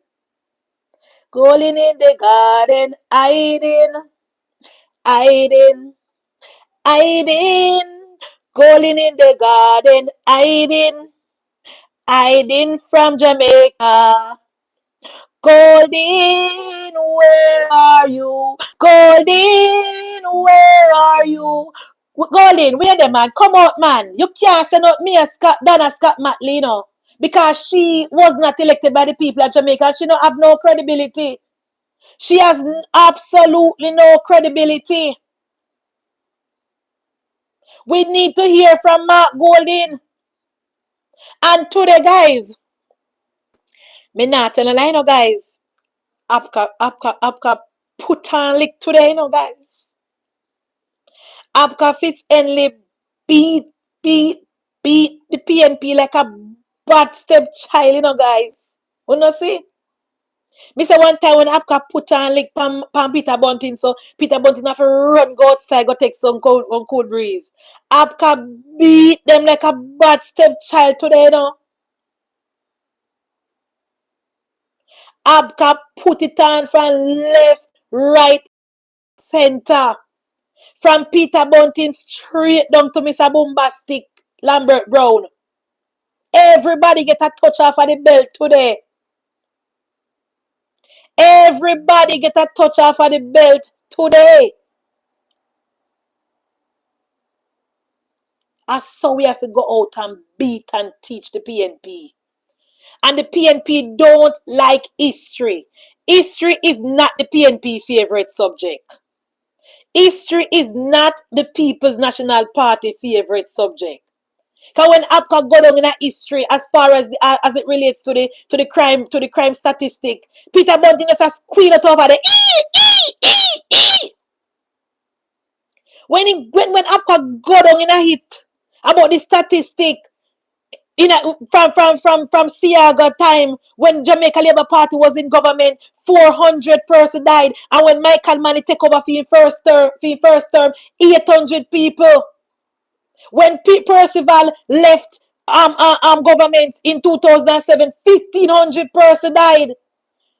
Golin in the garden hiding, hiding, hiding. Golin in the garden hiding, hiding from Jamaica. Golden, where are you? Golden, where are you? Golden, where the man? Come out, man. You can't send out me as Donna Scott Matley, because she was not elected by the people of Jamaica. She don't have no credibility. She has absolutely no credibility. We need to hear from Mark Golden. And today, guys, me not tell a lie, guys. Apka put on lick today, guys. Apka fits only beat the PNP like a bad step child, guys. You know, see? Me say one time when Apka put on lick pam Peter Bunting, so Peter Bunting have to run go outside, go take some cold breeze. Apka beat them like a bad step child today, Apka put it on from left, right, center. From Peter Bunting straight down to Mr. Bombastic Lambert Brown. Everybody get a touch off of the belt today. Everybody get a touch off of the belt today. And so we have to go out and beat and teach the PNP. And the PNP don't like history. History is not the PNP favorite subject. History is not the People's National Party favorite subject. Because when APCA go down in a history, as far as it relates to the crime statistic, Peter Bunting just a squeal it over the when APCA go down in a hit about the statistic from Siaga time when Jamaica Labour Party was in government, 400 persons died, and when Michael Manley take over for first term, 800 people. When Pete Percival left government in 2007, 1,500 persons died.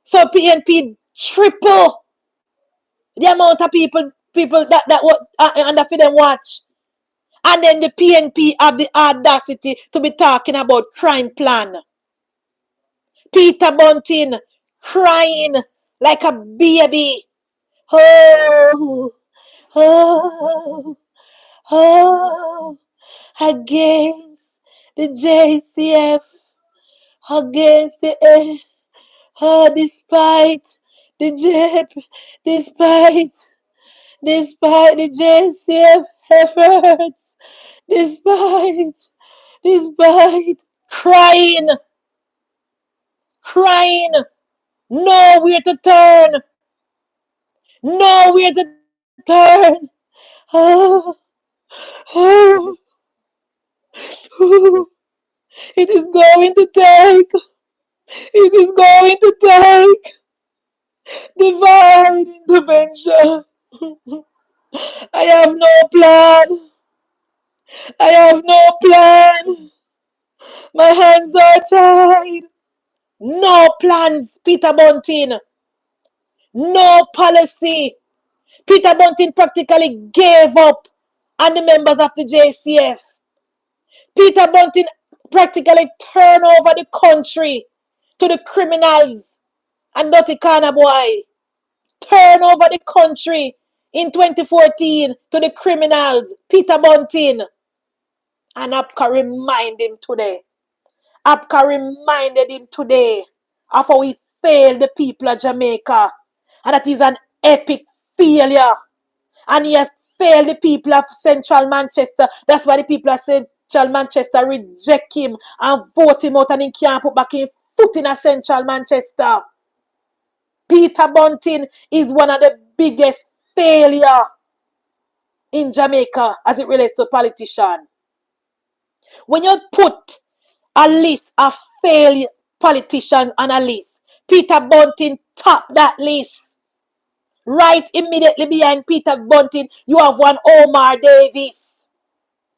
So PNP triple the amount of people that were under for them watch. And then the PNP have the audacity to be talking about crime plan. Peter Bunting crying like a baby. Oh, oh, oh, against the JCF, against the despite the JCF efforts, despite crying, nowhere to turn, oh, oh, oh. It is going to take divine intervention. I have no plan. My hands are tied. No plans, Peter Bunting. No policy. Peter Bunting practically gave up on the members of the JCF. Peter Bunting practically turned over the country to the criminals and dirty corner boy. Turn over the country in 2014 to the criminals, Peter Bunting. And APCA reminded him today of how he failed the people of Jamaica. And that is an epic failure. And he has failed the people of Central Manchester. That's why the people of Central Manchester reject him and vote him out, and he can't put back his foot in a Central Manchester. Peter Bunting is one of the biggest failure in Jamaica as it relates to politician. When you put a list of failed politicians on a list, Peter Bunting top that list. Right immediately behind Peter Bunting, you have one Omar Davis,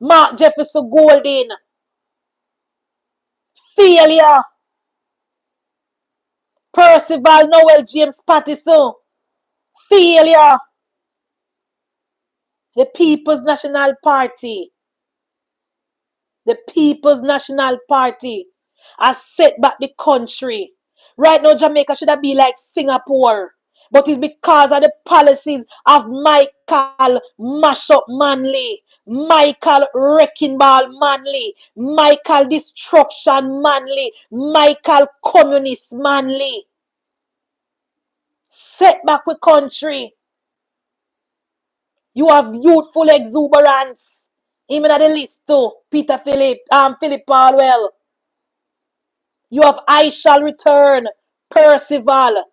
Mark Jefferson Golding. Failure. Percival Noel James Pattison. Failure. The People's National Party has set back the country. Right now, Jamaica should have been like Singapore. But it's because of the policies of Michael Mashup Manley, Michael Wrecking Ball Manley, Michael Destruction Manley, Michael Communist Manley. Set back the country. You have youthful exuberance. Even at the list too. Philip Palwell. You have I Shall Return. Percival.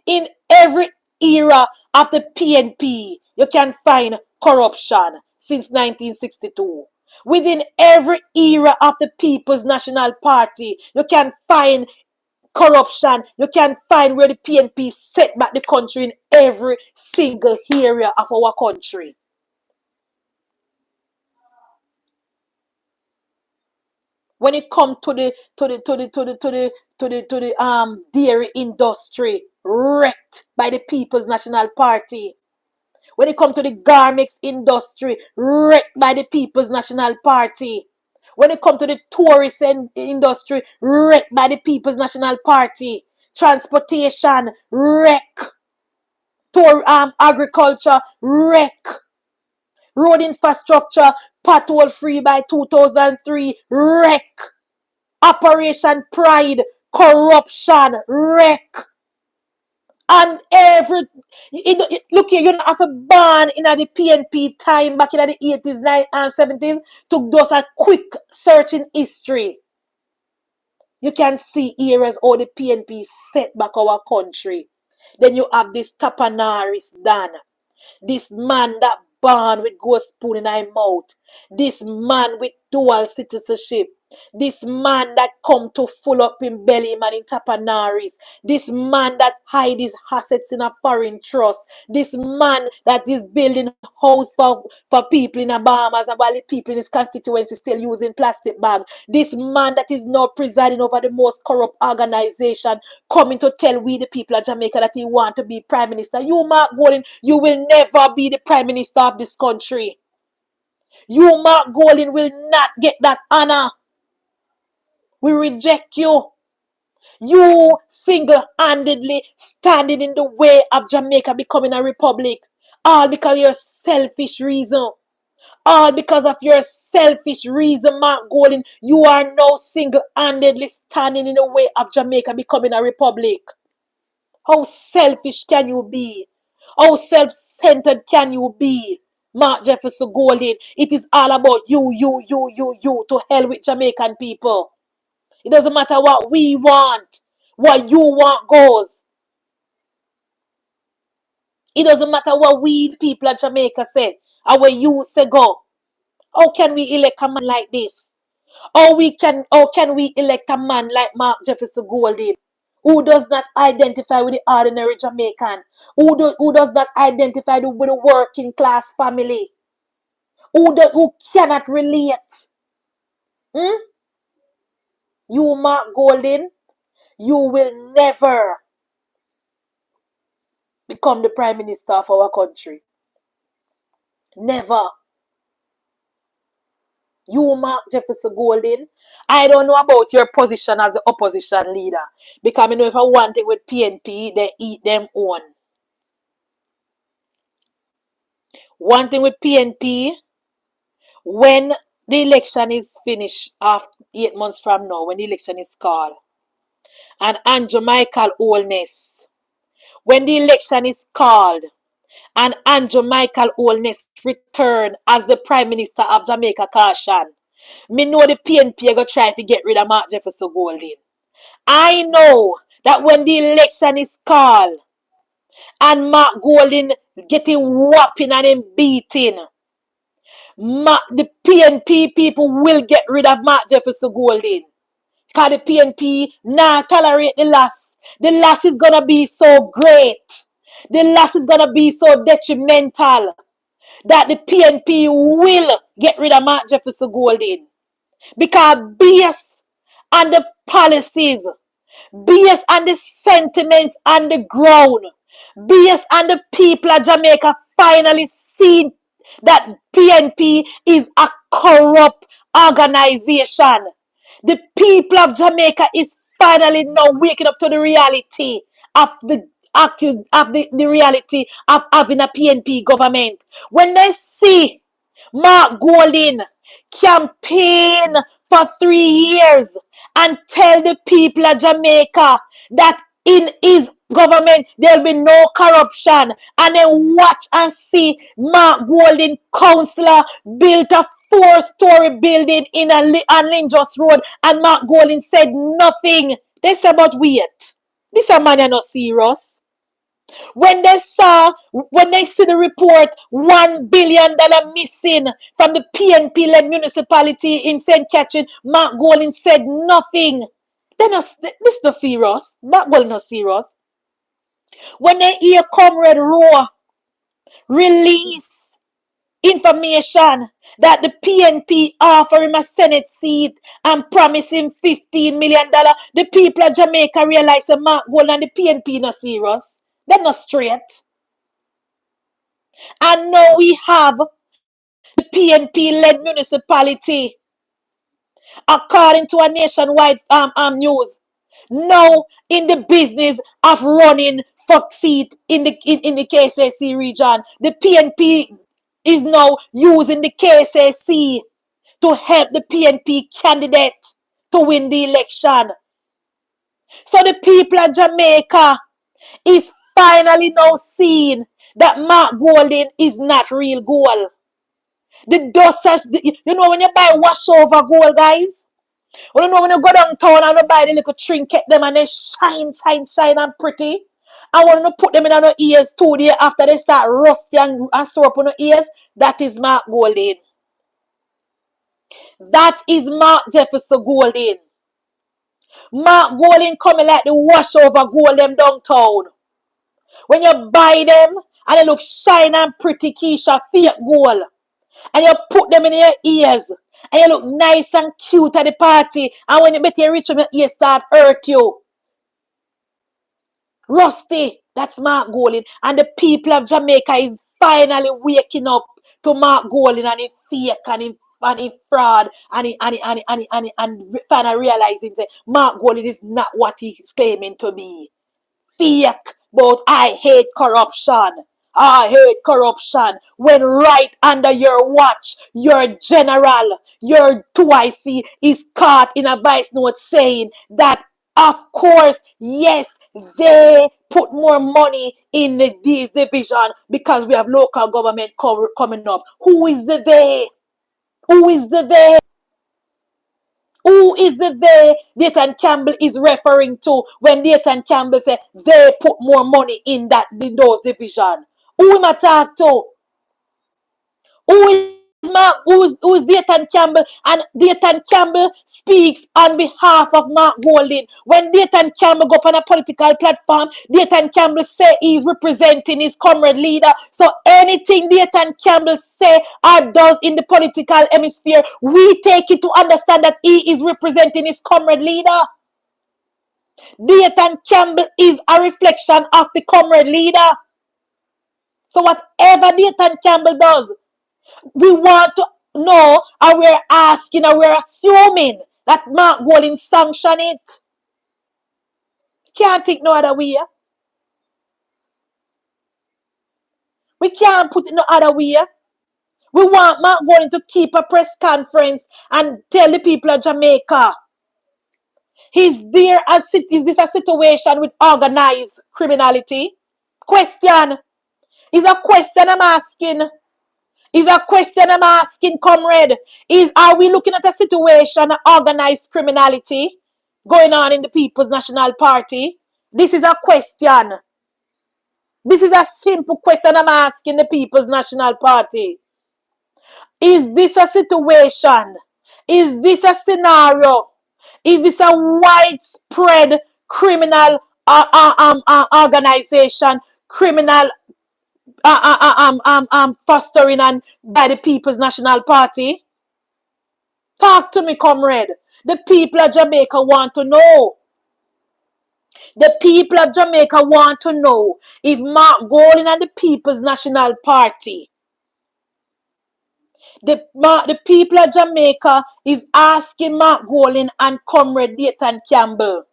In every era of the PNP, you can find corruption since 1962. Within every era of the People's National Party, you can find corruption. You can find where the PNP set back the country in every single area of our country. When it comes to the dairy industry, wrecked by the People's National Party. When it comes to the garments industry, wrecked by the People's National Party. When it comes to the tourist industry, wrecked by the People's National Party. Transportation, wreck. Agriculture, wreck. Road infrastructure, pothole free by 2003, wreck. Operation Pride, corruption, wreck. And look here, you don't have a ban in the PNP time back in the 80s, 90s, and 70s to do a quick search in history. You can see areas how the PNP set back our country. Then you have this Tapanaris Dan. This man that born with ghost spoon in his mouth. This man with dual citizenship. This man that come to full up in belly man in Tapanaris. This man that hide his assets in a foreign trust. This man that is building house for people in the Bahamas and while the people in his constituency still using plastic bag. This man that is now presiding over the most corrupt organization coming to tell we the people of Jamaica that he want to be prime minister. You, Mark Golding, you will never be the prime minister of this country. You, Mark Golding, will not get that honor. We reject you. You single-handedly standing in the way of Jamaica becoming a republic. All because of your selfish reason. All because of your selfish reason, Mark Golding. You are now single-handedly standing in the way of Jamaica becoming a republic. How selfish can you be? How self-centered can you be? Mark Jefferson Golding. It is all about you. To hell with Jamaican people. It doesn't matter what we want. What you want goes. It doesn't matter what we, the people of Jamaica, say. Or what you say go. How can we elect a man like this? How can we elect a man like Mark Jefferson Golding? Who does not identify with the ordinary Jamaican? Who does not identify with the working class family? Who cannot relate? You, Mark Golding, you will never become the prime minister of our country. Never. You, Mark Jefferson Golding, I don't know about your position as the opposition leader. Because I know if I want it with PNP, they eat them own. One thing with PNP, when the election is finished after 8 months from now, when the election is called, and Andrew Michael Holness, when the election is called, and Andrew Michael Holness return as the Prime Minister of Jamaica, Caution, me know the PNP are going to try to get rid of Mark Jefferson Golding. I know that when the election is called, and Mark Golding getting whopping and him beating, the PNP people will get rid of Mark Jefferson Golding. Because the PNP now tolerate the loss. The loss is going to be so great. The loss is going to be so detrimental that the PNP will get rid of Mark Jefferson Golding. Because based on the policies, based on the sentiments on the ground, based on the people of Jamaica finally seen that PNP is a corrupt organization. The people of Jamaica is finally now waking up to the reality of the reality of having a PNP government. When they see Mark Golding campaign for 3 years and tell the people of Jamaica that in his government there'll be no corruption, and then watch and see Mark Golding councillor built a 4-story building on Lindros Road, and Mark Golding said nothing. They said, but wait, this a man is not serious. When they see the report, $1 billion missing from the PNP-led municipality in St. Catherine, Mark Golding said nothing. This is not serious. Mark Golding not serious. When they hear Comrade Rowe release information that the PNP offer him a Senate seat and promise him $15 million, the people of Jamaica realize that Mark Golding and the PNP not serious. They're not straight. And now we have the PNP-led municipality according to a nationwide news. Now in the business of running for seat in the KCC region. The PNP is now using the KCC to help the PNP candidate to win the election. So the people of Jamaica is finally now seeing that Mark Golding is not real gold. The dust, you know, when you buy wash over gold, guys, you know when you go downtown and you buy the little trinket them and they shine and pretty. I want to put them in your ears 2 days after they start rusty and syrup on your ears. That is Mark Golding. That is Mark Jefferson Golding. Mark Golding coming like the wash over gold them downtown. When you buy them and they look shiny and pretty, Keisha, fake gold, and you put them in your ears and you look nice and cute at the party, and when you bet you reach them, your ears start hurt you. Rusty, that's Mark Golding. And the people of Jamaica is finally waking up to Mark Golding and his fake and his fraud and finally realizing that Mark Golding is not what he's claiming to be. Fake, but I hate corruption. I hate corruption. When right under your watch, your general, your 2IC is caught in a vice note saying that, of course, yes, they put more money in this division because we have local government coming up. Who is the they? Who is the they? Who is the they Dayton Campbell is referring to when Dayton Campbell say they put more money in those division? Who am I talk to? Who is Dayton Campbell? And Dayton Campbell speaks on behalf of Mark Golding. When Dayton Campbell go up on a political platform, Dayton Campbell say he's representing his comrade leader. So anything Dayton Campbell say or does in the political hemisphere, we take it to understand that he is representing his comrade leader. Dayton Campbell is a reflection of the comrade leader. So whatever Dayton Campbell does, we want to know, and we're asking, and we're assuming that Mark Golding sanctioned it. Can't think no other way. We can't put it no other way. We want Mark Golding to keep a press conference and tell the people of Jamaica, is this a situation with organized criminality? Question. Is a question I'm asking. Is a question I'm asking, comrade. Are we looking at a situation of organized criminality going on in the People's National Party? This is a question. This is a simple question I'm asking the People's National Party. Is this a situation? Is this a scenario? Is this a widespread criminal organization, criminal fostering and by the People's National Party? Talk to me, comrade. The people of Jamaica want to know. The people of Jamaica want to know if Mark Golding and the People's National Party, the people of Jamaica is asking Mark Golding and comrade Dayton Campbell.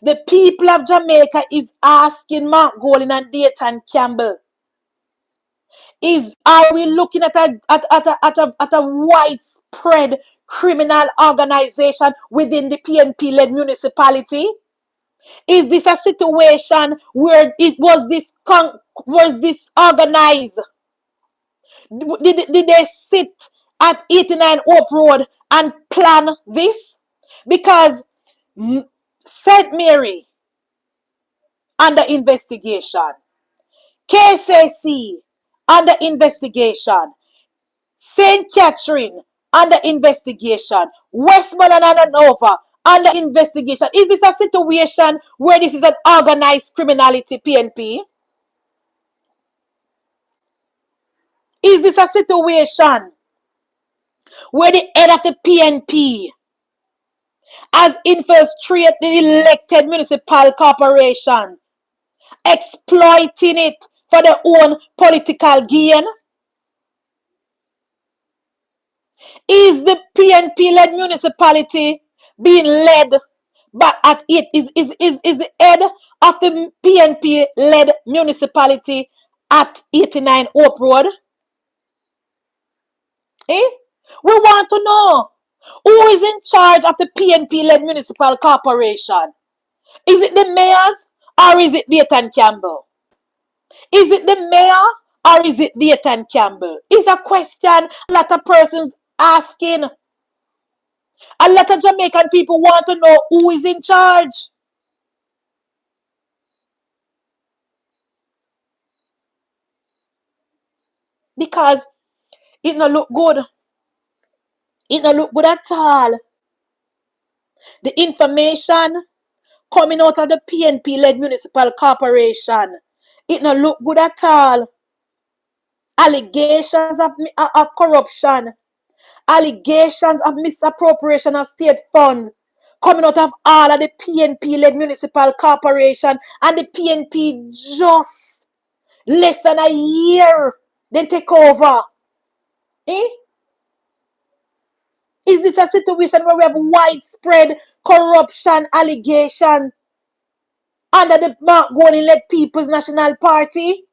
The people of Jamaica is asking Mark Golding and Dayton Campbell, are we looking at a widespread criminal organization within the PNP-led municipality? Is this a situation where it was this organized? Did they sit at 89 Hope Road and plan this? Because St. Mary under investigation, KCC under investigation, St. Catherine under investigation, Westmoreland and Nova under investigation. Is this a situation where this is an organized criminality, PNP? Is this a situation where the head of the PNP has infiltrated the elected municipal corporation, exploiting it for their own political gain? Is the PNP-led municipality being led but at it is the head of the PNP-led municipality at 89 Hope Road? Eh? We want to know who is in charge of the PNP-led municipal corporation. Is it the mayors or is it Dayton Campbell? Is it the mayor or is it Dayton Campbell? It's a question a lot of persons asking. A lot of Jamaican people want to know who is in charge. Because it not look good. It not look good at all. The information coming out of the PNP-led municipal corporation, it not look good at all. Allegations of corruption, allegations of misappropriation of state funds coming out of all of the PNP-led municipal corporation, and the PNP just less than a year then take over. Eh? Is this a situation where we have widespread corruption allegation under the Mark Golding-led People's National Party?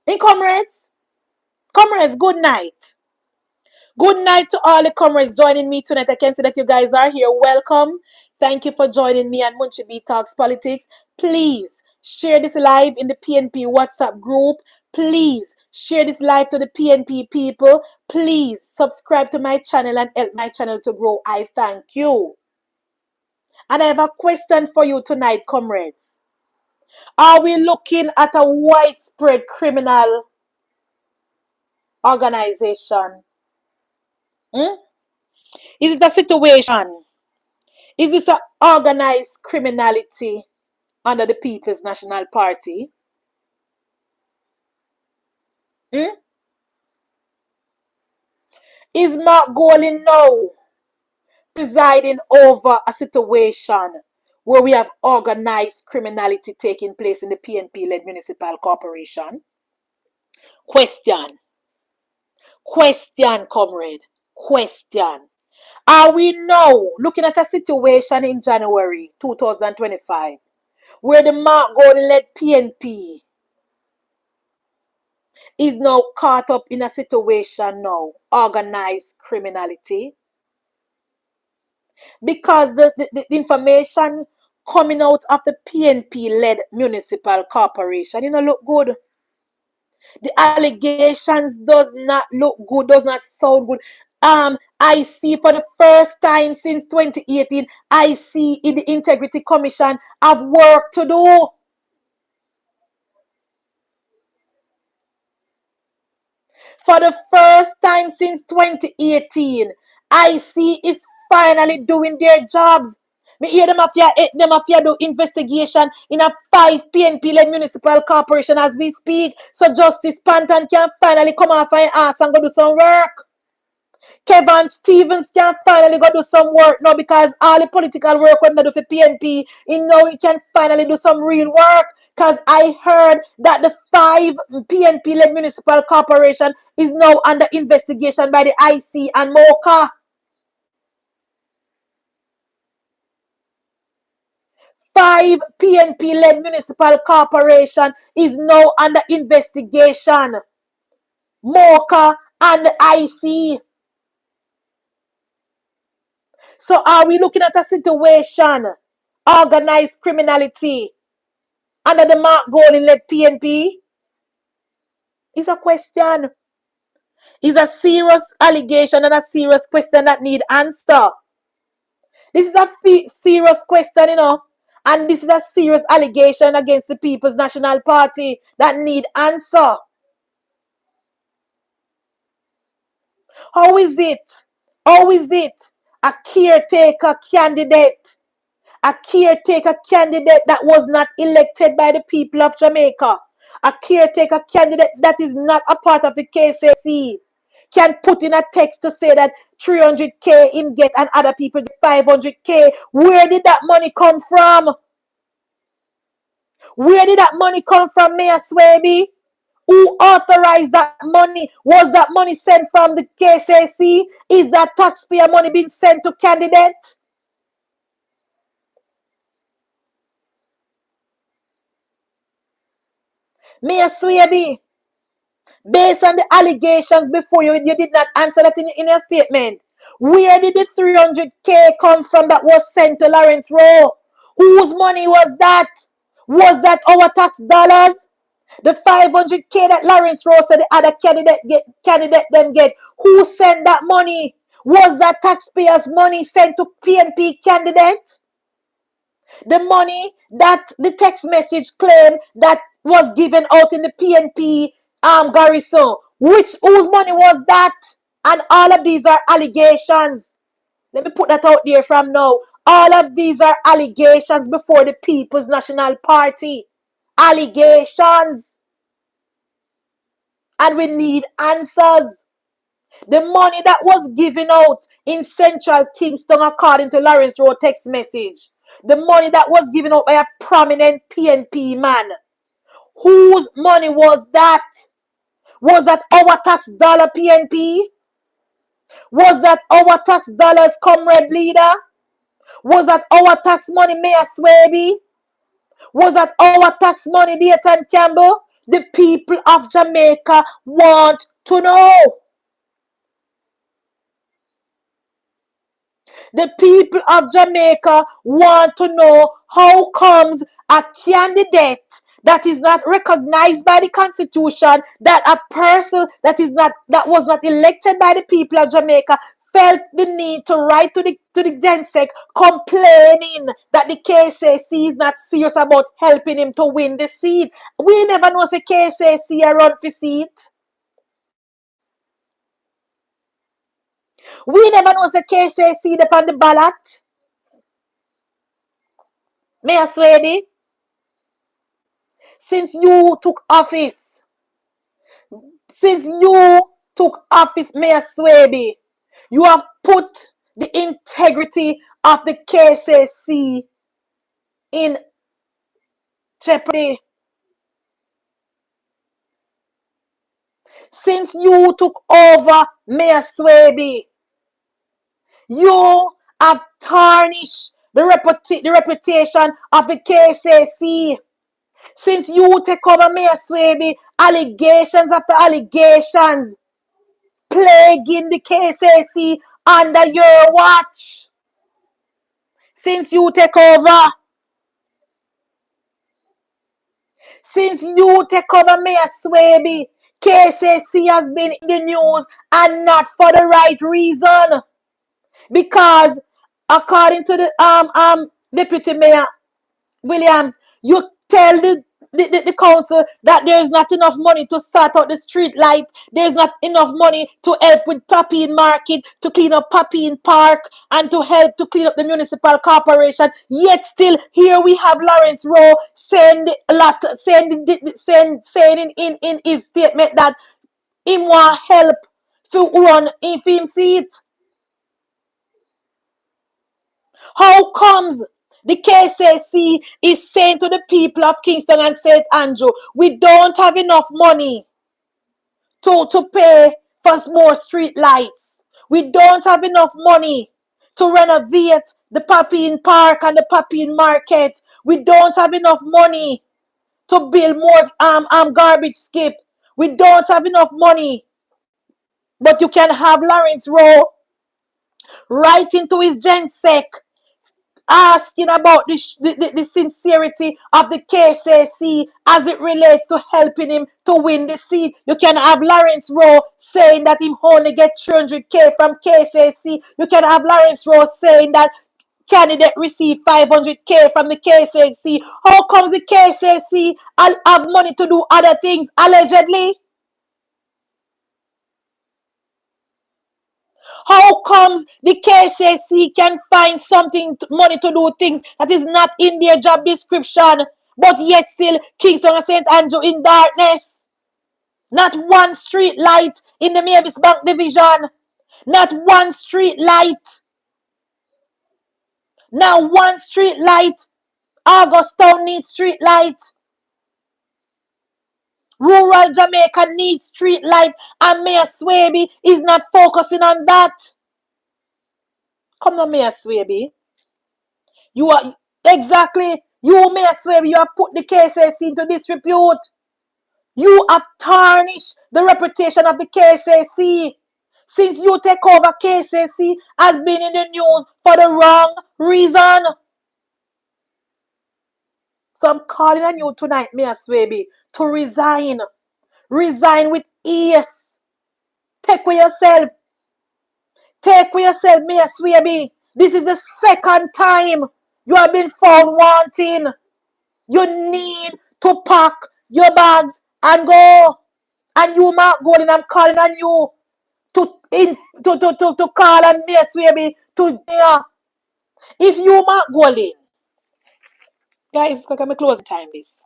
And comrades, good night. Good night to all the comrades joining me tonight. I can see that you guys are here. Welcome. Thank you for joining me on MunchieB Talks Politics. Please share this live in the PNP WhatsApp group. Please share this live to the PNP people. Please subscribe to my channel and help my channel to grow. I thank you. And I have a question for you tonight, comrades. Are we looking at a widespread criminal organization? Is it a situation? Is this an organized criminality under the People's National Party? Is Mark Golding now presiding over a situation where we have organized criminality taking place in the PNP-led municipal corporation? Question, comrade. Question. Are we now looking at a situation in January 2025 where the Mark Golding-led PNP is now caught up in a situation now, organized criminality? Because the information coming out of the PNP-led municipal corporation, look good. The allegations does not look good, does not sound good. I see for the first time since 2018, I see in the Integrity Commission have work to do. For the first time since 2018, I see it's finally doing their jobs. Me hear them after do investigation in a 5 PNP-led municipal corporation as we speak. So Justice Panton can finally come off and ask and go do some work. Kevin Stevens can finally go do some work now because all the political work when they do for PNP, he can finally do some real work. Because I heard that the 5 PNP-led municipal corporation is now under investigation by the IC and MOCA. 5 PNP-led municipal corporation is now under investigation. MOCA and the IC. So are we looking at a situation, organized criminality, under the Mark Golding-led PNP? It's a question. It's a serious allegation and a serious question that need answer. This is a serious question, and this is a serious allegation against the People's National Party that need answer. How is it a caretaker candidate that was not elected by the people of Jamaica, a caretaker candidate that is not a part of the KCC, can put in a text to say that 300K him get and other people get 500K? Where did that money come from? Where did that money come from, Mayor Swaby? Who authorized that money? Was that money sent from the KCC? Is that taxpayer money being sent to candidates? Mayor Swaby, based on the allegations before you did not answer that in your statement. Where did the 300K come from that was sent to Lawrence Rowe? Whose money was that? Was that our tax dollars? The 500K that Lawrence Rowe said the other candidate them get. Who sent that money? Was that taxpayers' money sent to PNP candidates? The money that the text message claimed that was given out in the PNP garrison. Whose money was that? And all of these are allegations. Let me put that out there from now. All of these are allegations before the People's National Party. Allegations. And we need answers. The money that was given out in Central Kingston, according to Lawrence Rowe text message, the money that was given out by a prominent PNP man, whose money was that? Was that our tax dollar, PNP? Was that our tax dollars, comrade leader? Was that our tax money, Mayor Swaby? Was that our tax money, Dayton Campbell? The people of Jamaica want to know. The people of Jamaica want to know how comes a candidate that is not recognized by the Constitution, that a person that was not elected by the people of Jamaica felt the need to write to the GenSec complaining that the KCC is not serious about helping him to win the seat. We never know the KCC a run for seat. We never know the KCC upon the ballot. Mayor Swaby, since you took office, Mayor Swaby, you have put the integrity of the KCC in jeopardy. Since you took over, Mayor Swaby, you have tarnished the reputation of the KCC. Since you take over, Mayor Swaby, allegations after allegations plaguing the KCC under your watch. Since you take over, Mayor Swaby, KCC has been in the news and not for the right reason. Because according to the Deputy Mayor Williams, you tell the council that there's not enough money to start out the street light. There's not enough money to help with Papine Market, to clean up Papine Park, and to help to clean up the municipal corporation. Yet still, here we have Lawrence Rowe saying in his statement that he want help to run in him seat. How comes the KCC is saying to the people of Kingston and St. Andrew, we don't have enough money to pay for more street lights. We don't have enough money to renovate the Papine Park and the Papine Market. We don't have enough money to build more garbage skip. We don't have enough money. But you can have Lawrence Rowe writing to his GenSec asking about the sincerity of the KCC as it relates to helping him to win the seat. You can have Lawrence Rowe saying that he only get 300K from KCC. You can have Lawrence Rowe saying that candidate received 500K from the KCC. How comes the KCC have money to do other things, allegedly? How comes the KCC can find money to do things that is not in their job description, but yet still Kingston and St. Andrew in darkness? Not one street light in the Mavis Bank division. Not one street light. Now one street light. Augustown needs street light. Rural Jamaica needs street light, and Mayor Swaby is not focusing on that. Come on, Mayor Swaby. You are exactly Mayor Swaby. You have put the KCC into disrepute. You have tarnished the reputation of the KCC. Since you take over, KCC has been in the news for the wrong reason. So I'm calling on you tonight, Mayor Swaby, to resign. Resign with ease. Take with yourself. Take with yourself, Mayor Swaby. This is the second time you have been found wanting. You need to pack your bags and go. And you, Mark Golden, I'm calling on you to call on Mayor Swaby to if you, Mark Golden, guys, quick, I'm closing time this.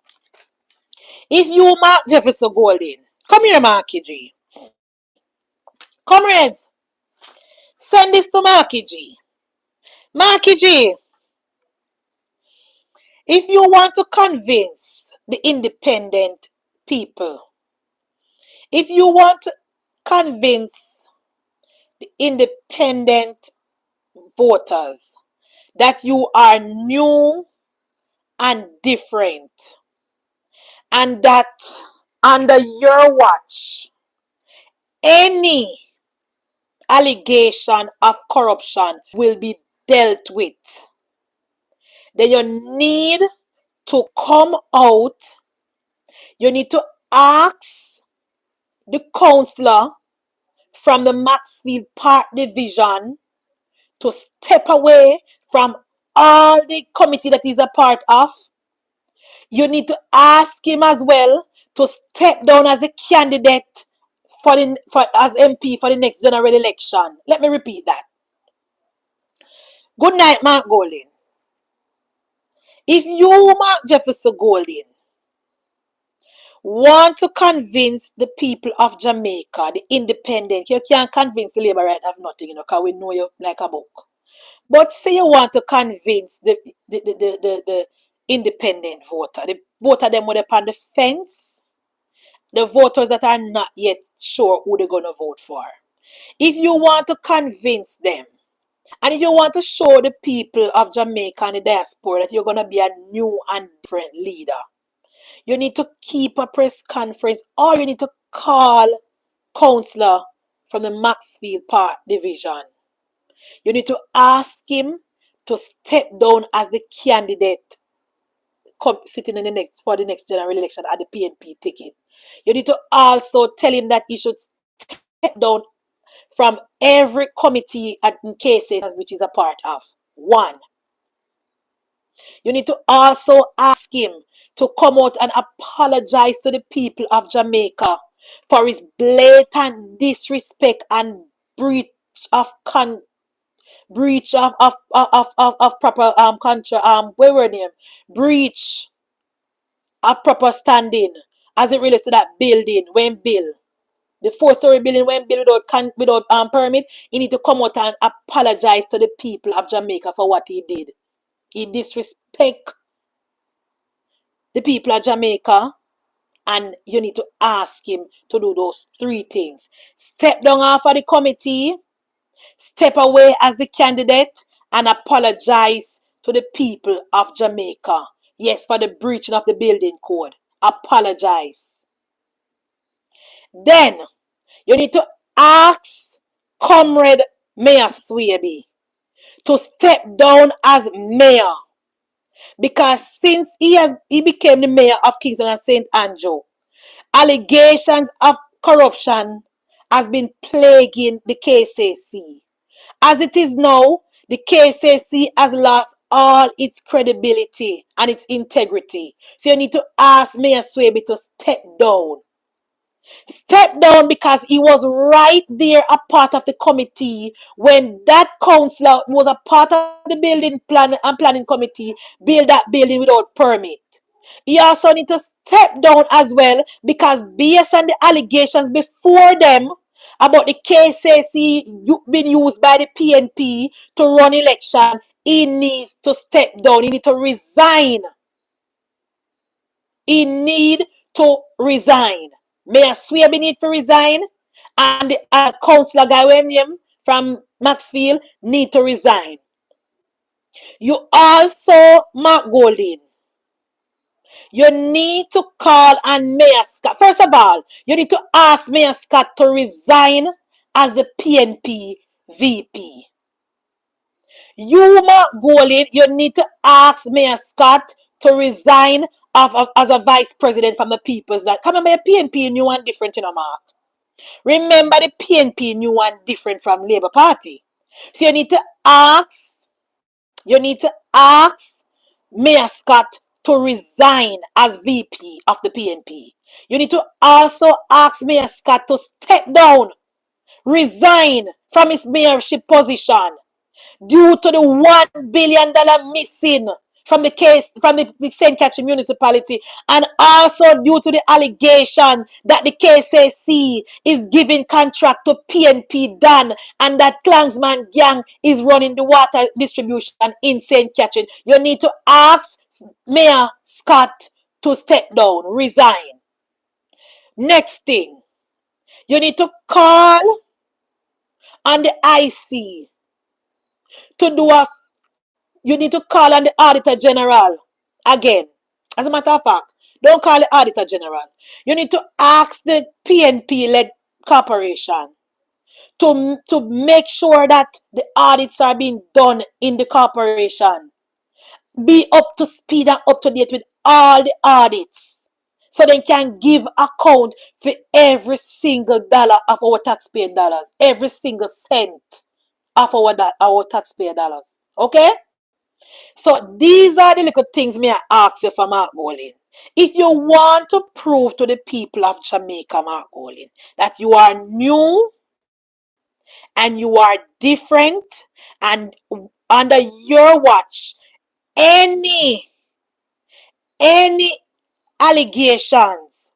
If you, Mark Jefferson Golden, come here, Marky G. Comrades, send this to Marky G. Marky G, if you want to convince the independent people, if you want to convince the independent voters that you are new and different, and that under your watch, any allegation of corruption will be dealt with, then you need to come out. You need to ask the councillor from the Maxfield Park Division to step away from all the committee that he's a part of. You need to ask him as well to step down as the candidate as MP for the next general election. Let me repeat that. Good night, Mark Golden. If you, Mark Jefferson Golden, want to convince the people of Jamaica, the independent, you can't convince the Labour right of nothing, because we know you like a book. But say you want to convince the independent voter, the voter them with upon the fence, the voters that are not yet sure who they're going to vote for. If you want to convince them, and if you want to show the people of Jamaica and the diaspora that you're going to be a new and different leader, you need to keep a press conference, or you need to call councillor from the Maxfield Park Division. You need to ask him to step down as the candidate sitting in for the next general election at the PNP ticket. You need to also tell him that he should step down from every committee in cases which is a part of. One. You need to also ask him to come out and apologize to the people of Jamaica for his blatant disrespect and breach of proper breach of proper standing as it relates to that building when built. The 4-story building when built without permit. He need to come out and apologize to the people of Jamaica for what he did. He disrespect the people of Jamaica, and you need to ask him to do those 3 things. Step down off of the committee, step away as the candidate, and apologize to the people of Jamaica. Yes, for the breaching of the building code. Apologize. Then, you need to ask Comrade Mayor Swaby to step down as mayor. Because since he became the mayor of Kingston and St. Andrew, allegations of corruption has been plaguing the KCC. As it is now, the KCC has lost all its credibility and its integrity. So you need to ask Mayor Swaby to step down. Step down because he was right there, a part of the committee when that councillor was a part of the building planning committee, build that building without permit. He also need to step down as well because based on the allegations before them about the KCC being used by the PNP to run election, he needs to step down. He needs to resign. He needs to resign. Mayor Swaby need to resign, and the councillor guy William from Maxfield need to resign. You also, Mark Golding, you need to call on Mayor Scott. First of all, you need to ask Mayor Scott to resign as the PNP VP. You, Mark Golding, you need to ask Mayor Scott to resign as a vice president from the People's Land. Come on, Mayor PNP new and different, you know, Mark. Remember, the PNP new and different from Labour Party. So you need to ask Mayor Scott to resign as VP of the PNP. You need to also ask Mayor Scott to step down, resign from his mayorship position due to the $1 billion missing from the case from the St. Catherine municipality, and also due to the allegation that the KCC is giving contract to PNP Dan, and that Klansman gang is running the water distribution in St. Catherine. You need to ask Mayor Scott to step down, resign. Next thing, you need to call on the IC to do you need to call on the Auditor General again. As a matter of fact, don't call the Auditor General. You need to ask the PNP-led corporation to make sure that the audits are being done in the corporation. Be up to speed and up to date with all the audits, so they can give account for every single dollar of our taxpayer dollars, every single cent of our taxpayer dollars. Okay? So these are the little things me I ask you for Mark Golding. If you want to prove to the people of Jamaica, Mark Golding, that you are new and you are different, and under your watch, any allegations,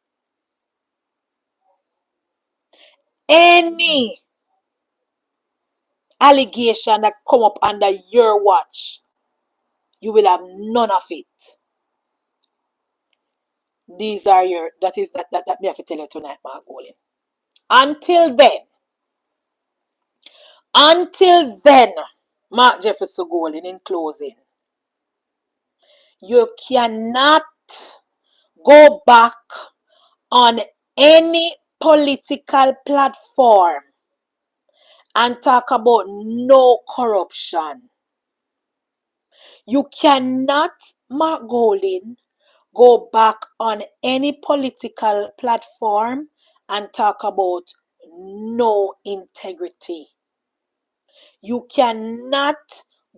any allegation that come up under your watch, you will have none of it. These are that me have to tell you tonight, Mark Golding. Until then, Mark Jefferson Golding, in closing, you cannot go back on any political platform and talk about no corruption. You cannot, Mark Golding, go back on any political platform and talk about no integrity. You cannot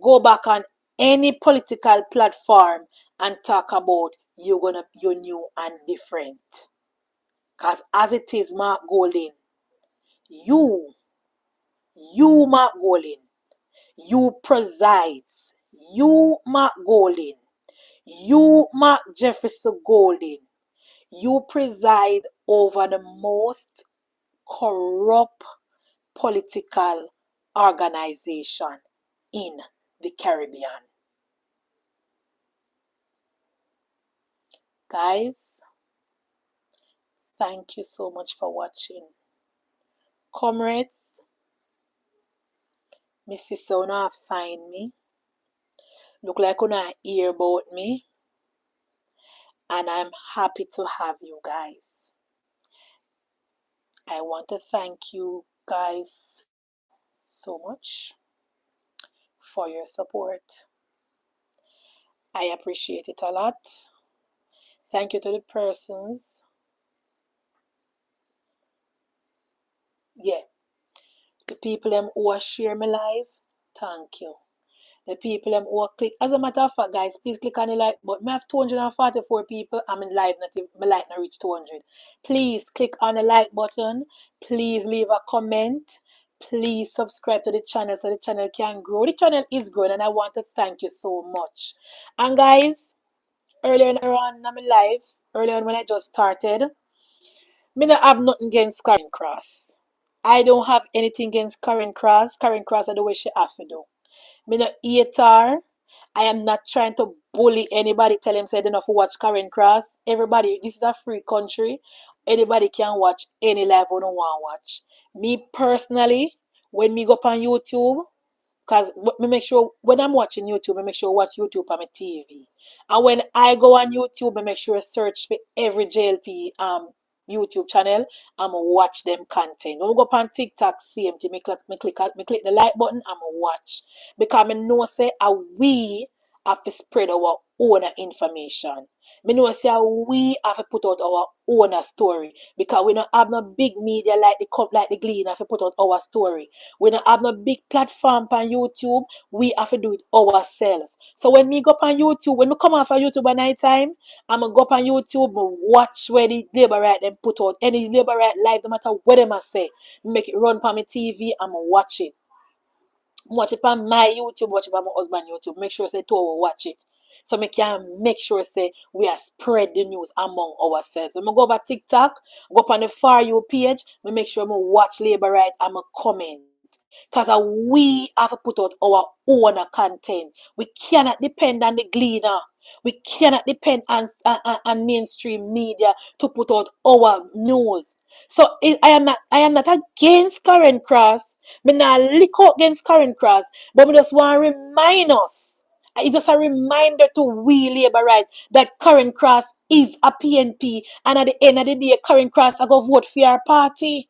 go back on any political platform and talk about you're new and different. Because as it is, Mark Golding, you Mark Golding, you presides, you Mark Golding, you Mark Jefferson Golding, you preside over the most corrupt political organization in the Caribbean. Guys, thank you so much for watching. Comrades, Mrs. Sona find me. Look like una hear about me. And I'm happy to have you guys. I want to thank you guys so much for your support. I appreciate it a lot. Thank you to the persons. Yeah. The people them who are share my live, thank you. The people them who are click. As a matter of fact, guys, please click on the like button. I have 244 people. I'm in live, my like not reach 200. Please click on the like button. Please leave a comment. Please subscribe to the channel so the channel can grow. The channel is growing, and I want to thank you so much. And guys, earlier on my live, earlier on when I just started, me not have nothing against Karen Cross. I don't have anything against Karen Cross. Karen Cross are the way she have to do. Me not hate her. I am not trying to bully anybody, tell them say they don't watch Karen Cross. Everybody, this is a free country. Anybody can watch any live we don't want to watch. Me personally, when me go up on YouTube, because me make sure when I'm watching YouTube, I make sure I watch YouTube on my TV. And when I go on YouTube, I make sure I search for every JLP YouTube channel. I'm gonna watch them content. When we go up on TikTok, same thing. Me click the like button. I'm gonna watch because me know say we have to spread our own information. Me know say we have to put out our own story because we don't have no big media like the cup like the Glean have to put out our story. We don't have no big platform on YouTube. We have to do it ourselves. So when me go up on YouTube, when me come off of YouTube at night time, I'm gonna go up on YouTube and watch where the labor right them put out any labor right live, no matter what them I say. Make it run on my TV, I'm gonna watch it. Watch it on my YouTube, watch it on my husband YouTube. Make sure say two will watch it. So we can make sure say we are spread the news among ourselves. When we go over TikTok, go up on the For You page, we make sure we watch labor right and we comment. Because we have to put out our own content. We cannot depend on the Gleaner. We cannot depend on mainstream media to put out our news. So I am not against Karen Cross. Me not lick out against Karen Cross, but we just want to remind us. It's just a reminder to we labor right that Karen Cross is a PNP, and at the end of the day, Karen Cross I go vote for our party.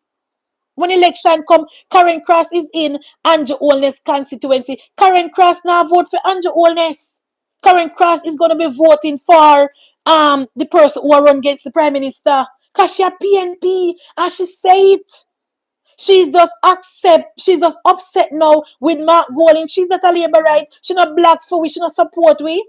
When election come, Karen Cross is in Andrew Holness constituency. Karen Cross now vote for Andrew Holness. Karen Cross is gonna be voting for the person who run against the Prime Minister. Cause she a PNP and she say it. She's just upset now with Mark Golding. She's not a labor right. She not black for we, she not support we.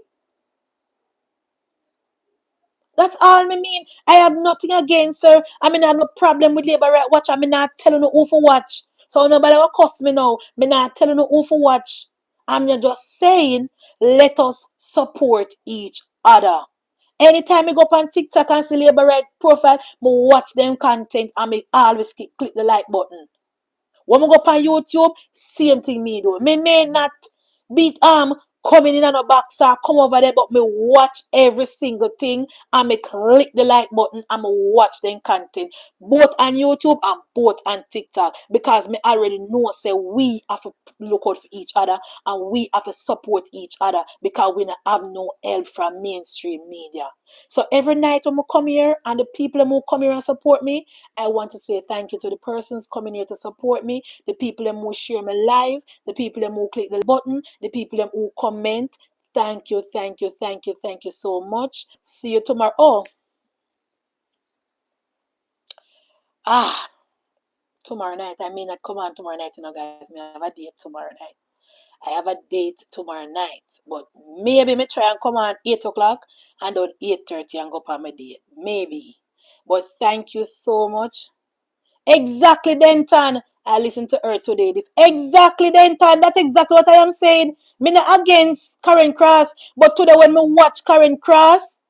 That's all me mean. I have nothing against her. I mean, I have no problem with labor right watch. I mean, not telling you who for watch. So nobody will cuss me now. Me not telling you who for watch. I'm just saying, let us support each other. Anytime I go up on TikTok and see labor right profile, me watch them content and me always click the like button. When we go up on YouTube, same thing me do. Me may not be coming in on a box or come over there, but me watch every single thing and me click the like button and me watch them content. Both on YouTube and both on TikTok. Because me already know say we have to look out for each other and we have to support each other because we don't have no help from mainstream media. So every night when I come here and the people who come here and support me, I want to say thank you to the persons coming here to support me, the people who share my live, the people who click the button, the people who comment. Thank you, thank you, thank you, thank you so much. See you tomorrow. Tomorrow night. I may not come on tomorrow night, guys. I have a date tomorrow night. I have a date tomorrow night. But maybe me try and come on 8 o'clock and do 8:30 and go up on my date. Maybe. But thank you so much. Exactly, Denton. I listened to her today. Exactly, Denton. That's exactly what I am saying. Me not against Karen Cross, but today when me watch Karen Cross,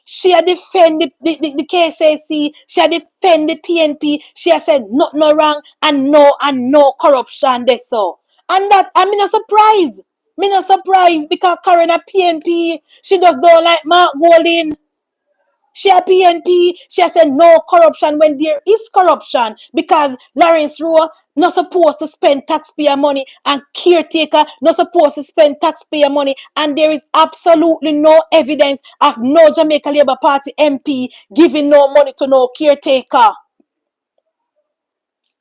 she had defend the KSAC, she had defend the PNP, she had said nothing no wrong and no corruption there so. And that I'm not surprised. Me not surprised because Karen a PNP, she just don't like Mark Golding. She a PNP. She has said no corruption when there is corruption because Lawrence Rowe not supposed to spend taxpayer money and caretaker not supposed to spend taxpayer money and there is absolutely no evidence of no Jamaica Labour Party MP giving no money to no caretaker.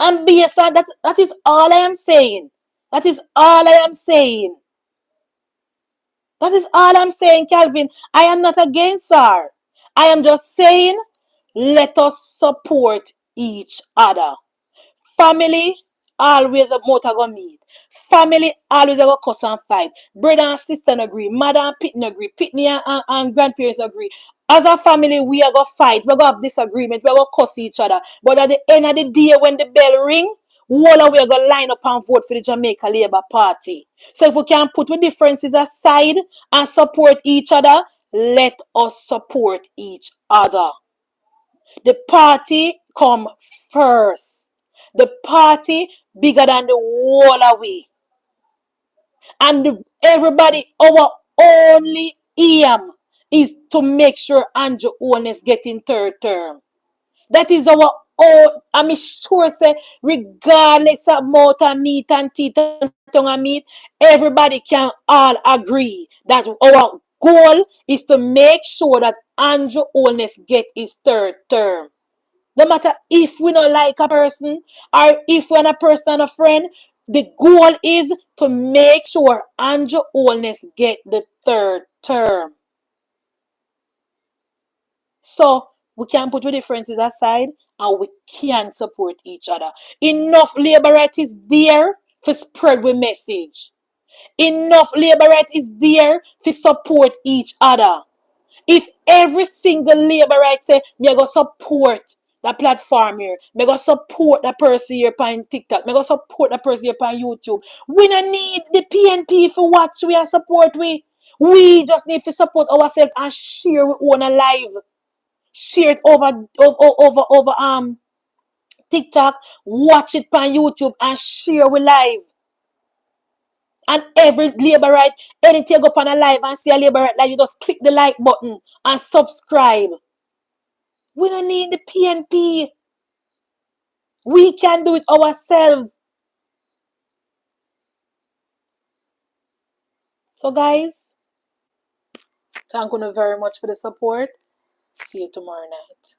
And based on that is all I am saying. That is all I am saying. That is all I'm saying, Calvin. I am not against her. I am just saying, let us support each other. Family always a motor go meet. Family always a go cuss and fight. Brother and sister agree. Mother and Pitney agree. Pitney and grandparents agree. As a family, we are going to fight. We're going to have disagreement. We're going to cuss each other. But at the end of the day, when the bell ring, all of we are going to line up and vote for the Jamaica Labour Party. So if we can put the differences aside and support each other, let us support each other. The party come first. The party bigger than the whole of we. And everybody, our only aim is to make sure Andrew Holness getting third term. That is our own. I'm sure say regardless of mouth and meat and teeth and tongue and meat, everybody can all agree that our goal is to make sure that Andrew Holness get his third term. No matter if we don't like a person or if we're a person and a friend, the goal is to make sure Andrew Holness get the third term. So we can put the differences aside and we can support each other. Enough labor right is there to spread the message. Enough labor right is there to support each other. If every single labor right say, me go support the platform here, me go support the person here on TikTok, me go support the person here on YouTube, we don't need the PNP for watch we and support we. We just need to support ourselves and share we own a live. Share it over TikTok, watch it on YouTube and share we live. And every labor right, anything go up on a live and see a labor right live, you just click the like button and subscribe. We don't need the PNP. We can do it ourselves. So guys, thank you very much for the support. See you tomorrow night.